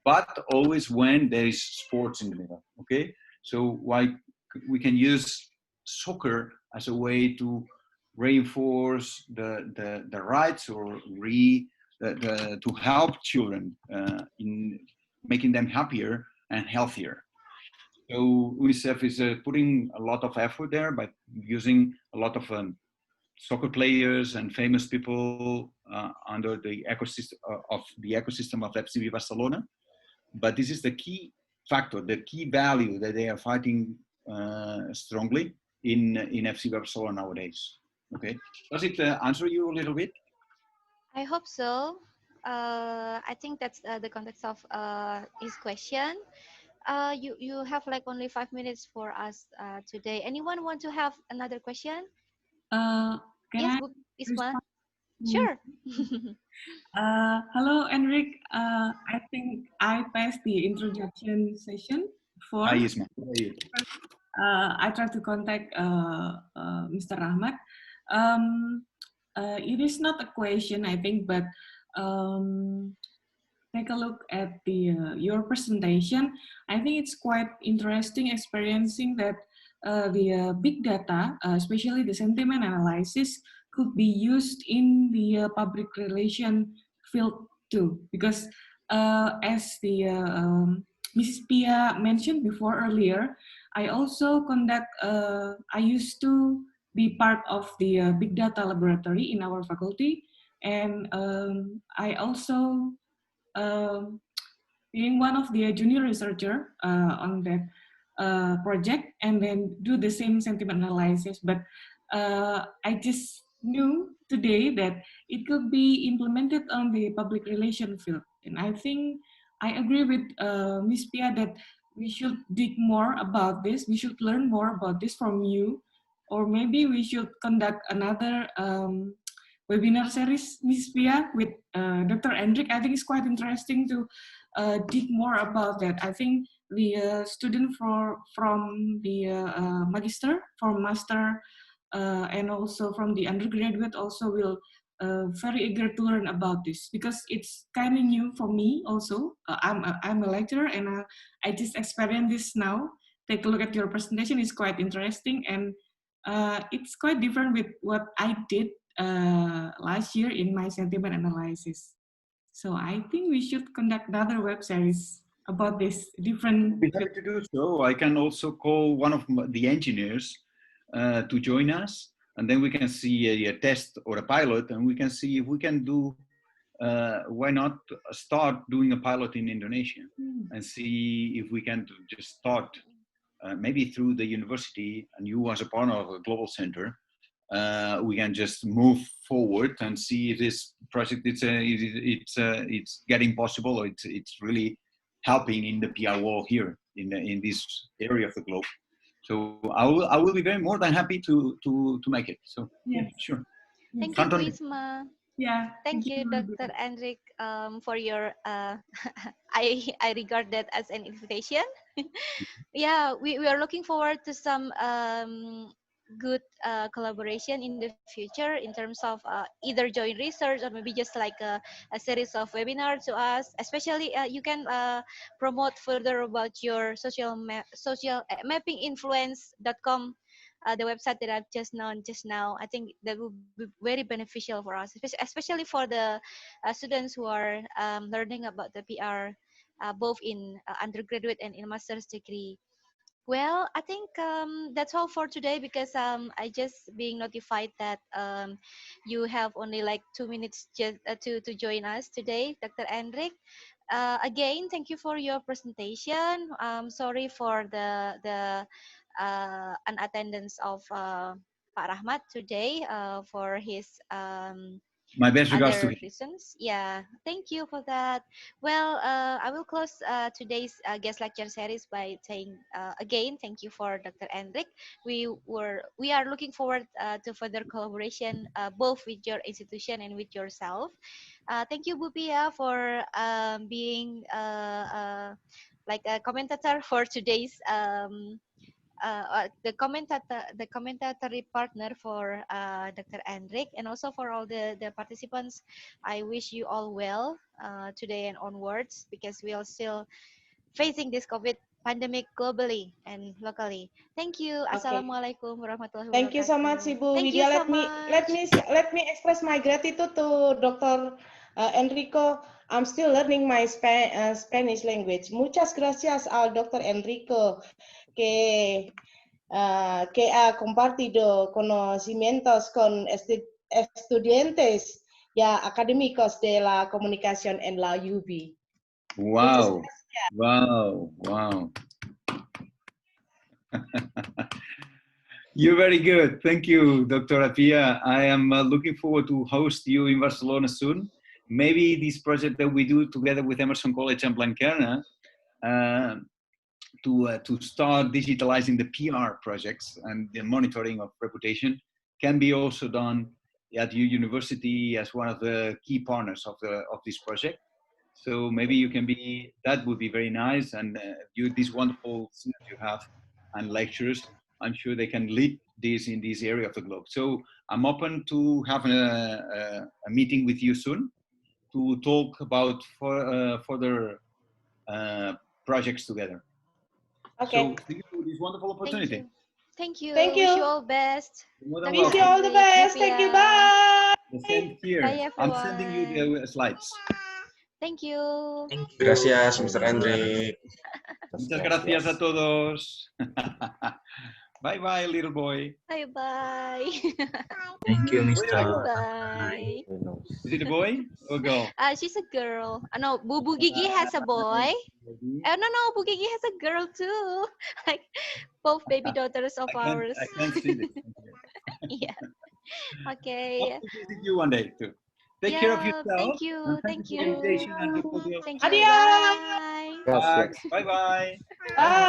but always when there is sports in the middle. Okay, so why we can use soccer as a way to reinforce the rights or to help children in making them happier and healthier. So UNICEF is putting a lot of effort there by using a lot of soccer players and famous people under the ecosystem of FCB Barcelona. But this is the key factor, the key value that they are fighting strongly in FC Barcelona nowadays. Okay, does it answer you a little bit? I hope so. I think that's the context of his question. You have like only 5 minutes for us today. Anyone want to have another question? Can Yes, I Isma. respond? Sure. Hello, Enric. I think I passed the introduction session before. Hi, Isma. I tried to contact Mr. Rahmat. It is not a question, I think, but take a look at the your presentation. I think it's quite interesting experiencing that the big data, especially the sentiment analysis, could be used in the public relation field too, because as the Mrs. Pia mentioned before earlier, I also conduct, I used to be part of the big data laboratory in our faculty. And I also being one of the junior researcher on that project, and then do the same sentiment analysis. But I just knew today that it could be implemented on the public relation field. And I think I agree with Ms. Pia that we should dig more about this. We should learn more about this from you, or maybe we should conduct another webinar series, Ms. Pia, with Dr. Hendrik. I think it's quite interesting to dig more about that. I think the student from the magister, from master, and also from the undergraduate also will very eager to learn about this, because it's kind of new for me also. I'm a lecturer, and I just experienced this now. Take a look at your presentation, it's quite interesting, and it's quite different with what I did last year in my sentiment analysis. So I think we should conduct another web series about this different. Be happy to do so. I can also call one of the engineers to join us, and then we can see a test or a pilot, and we can see if we can do. Why not start doing a pilot in Indonesia and see if we can just start maybe through the university, and you as a partner of a global center. We can just move forward and see if this project it's getting possible, or it's really helping in the PR wall here in this area of the globe. So I will be very more than happy to make it. So yeah, sure. Thank you, Bu Isma. Yeah. Thank you, Dr. Hendrik, for your. I regard that as an invitation. Yeah, we are looking forward to some good collaboration in the future in terms of either joint research or maybe just like a series of webinars to us. Especially, you can promote further about your social mappinginfluence.com, the website that I've just known just now. I think that will be very beneficial for us, especially for the students who are learning about the PR, both in undergraduate and in master's degree. Well, I think that's all for today, because I just being notified that you have only like 2 minutes just to join us today, Dr. Hendrik. Again, thank you for your presentation. Sorry for the unattendance of Pak Rahmat today for his My best regards to other him. reasons. Yeah, thank you for that. Well, I will close today's guest lecture series by saying again, thank you for Dr. Hendrik. We are looking forward to further collaboration, both with your institution and with yourself. Thank you, Bupia, for being like a commentator for today's the commentatory partner for Dr. Hendrik, and also for all the participants. I wish you all well today and onwards, because we are still facing this COVID pandemic globally and locally. Thank you. Okay. Assalamualaikum warahmatullahi wabarakatuh. Thank you so much, Ibu Thank Widya. you so Let me express my gratitude to Dr. Enrico. I'm still learning my Spanish language. Muchas gracias al Dr. Enrico que ha compartido conocimientos con estudiantes ya académicos de la comunicación en la UB. Wow, wow, wow. You're very good. Thank you, Dr. Apia. I am looking forward to host you in Barcelona soon. Maybe this project that we do together with Emerson College and Blanquerna to start digitalizing the PR projects and the monitoring of reputation can be also done at your university as one of the key partners of this project. So maybe you can be, that would be very nice. And these wonderful students you have and lecturers, I'm sure they can lead this in this area of the globe. So I'm open to have a meeting with you soon to talk about further projects together. Okay. So thank you for this wonderful opportunity. Thank you. Thank you. Wish you all best. Wish you all the best. Thank you. Bye. The same here. Bye, I'm sending you everyone. the slides. Thank you. Gracias, Mr. Hendrik. Muchas gracias a todos. Bye bye, little boy. Bye bye. Thank you, Boy or a Mr. girl? Bye. Is it a boy or a girl? She's a girl. No, Bu Gigi has a boy. No, Bu Gigi has a girl too. Like both baby daughters of ours. I can't see this. Yeah. Hope Okay. to visit you one day too. Take care of Yeah. yourself. Thank you. And thank Thank you for the you. invitation and Thank you. Adios. Bye. Bye bye. Bye.